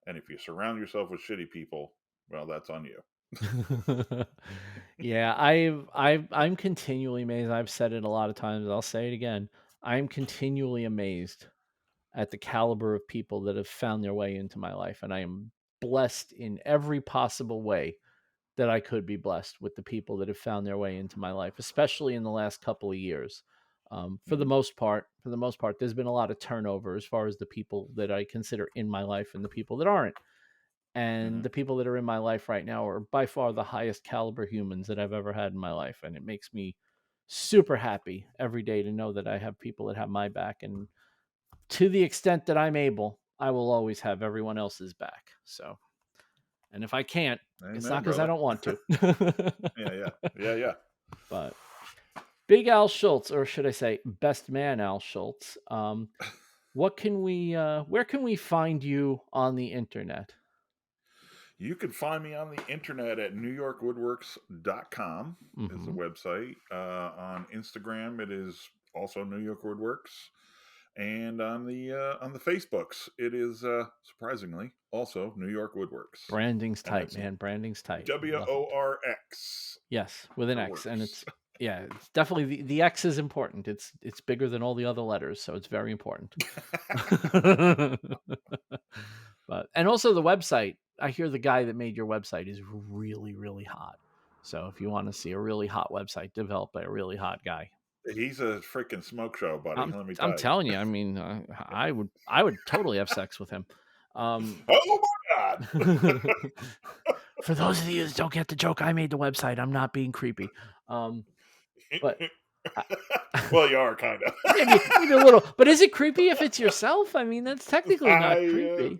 And if you surround yourself with shitty people, well, that's on you.
Yeah, I'm continually amazed. I've said it a lot of times. I'll say it again. I'm continually amazed at the caliber of people that have found their way into my life, and I am blessed in every possible way that I could be blessed with the people that have found their way into my life, especially in the last couple of years. For the most part, there's been a lot of turnover as far as the people that I consider in my life and the people that aren't. And the people that are in my life right now are by far the highest caliber humans that I've ever had in my life. And it makes me super happy every day to know that I have people that have my back. And to the extent that I'm able, I will always have everyone else's back. So, and if I can't, it's
Amen,
not because I
brother.
don't want to.
Yeah.
But Big Al Schultz, or should I say Best Man Al Schultz, where can we find you on the internet?
You can find me on the internet at newyorkwoodworks.com is the website. On Instagram, it is also New York Woodworks. And on the Facebooks, it is surprisingly also New York Woodworks.
Branding's tight, man. Branding's tight.
WORX.
Yes, with an X, and it's definitely the X is important. It's bigger than all the other letters, so it's very important. But and also the website. I hear the guy that made your website is really, really hot. So if you want to see a really hot website developed by a really hot guy,
He's a freaking smoke show, buddy. Let me tell
I'm
you.
telling you. I mean, I would totally have sex with him.
Oh my God!
For those of you that don't get the joke, I made the website. I'm not being creepy. But
well, you are kind of
maybe a little. But is it creepy if it's yourself? I mean, that's technically not creepy.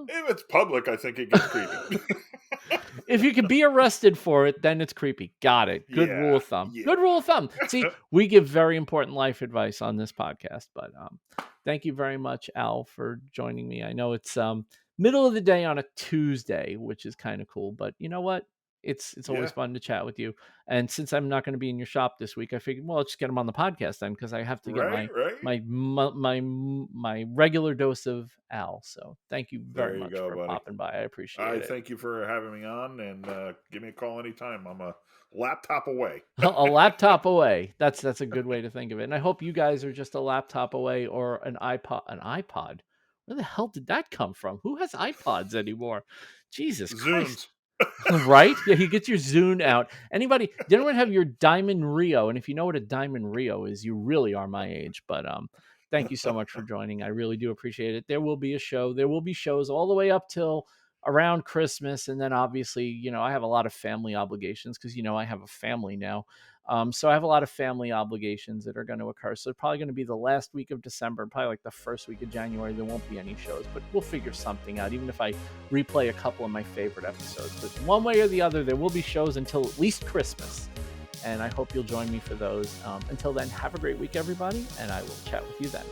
If it's public, I think it gets creepy.
If you can be arrested for it, then it's creepy. Got it. Good rule of thumb. Good rule of thumb. See, we give very important life advice on this podcast. But thank you very much, Al, for joining me. I know it's middle of the day on a Tuesday, which is kind of cool. But you know what? It's always fun to chat with you. And since I'm not going to be in your shop this week, I figured, well, let's just get him on the podcast then, because I have to get my regular dose of Al. So thank you very much for popping by. I appreciate it.
Thank you for having me on, and give me a call anytime. I'm a laptop away.
A laptop away. That's a good way to think of it. And I hope you guys are just a laptop away or an iPod. An iPod? Where the hell did that come from? Who has iPods anymore? Jesus Christ. Right? Yeah, you get your Zune out. Did anyone have your Diamond Rio? And if you know what a Diamond Rio is, you really are my age. But thank you so much for joining. I really do appreciate it. There will be a show. There will be shows all the way up till around Christmas. And then obviously, I have a lot of family obligations because, I have a family now. So I have a lot of family obligations that are going to occur. So it's probably going to be the last week of December, probably like the first week of January. There won't be any shows, but we'll figure something out, even if I replay a couple of my favorite episodes. But one way or the other, there will be shows until at least Christmas. And I hope you'll join me for those. Until then, have a great week, everybody. And I will chat with you then.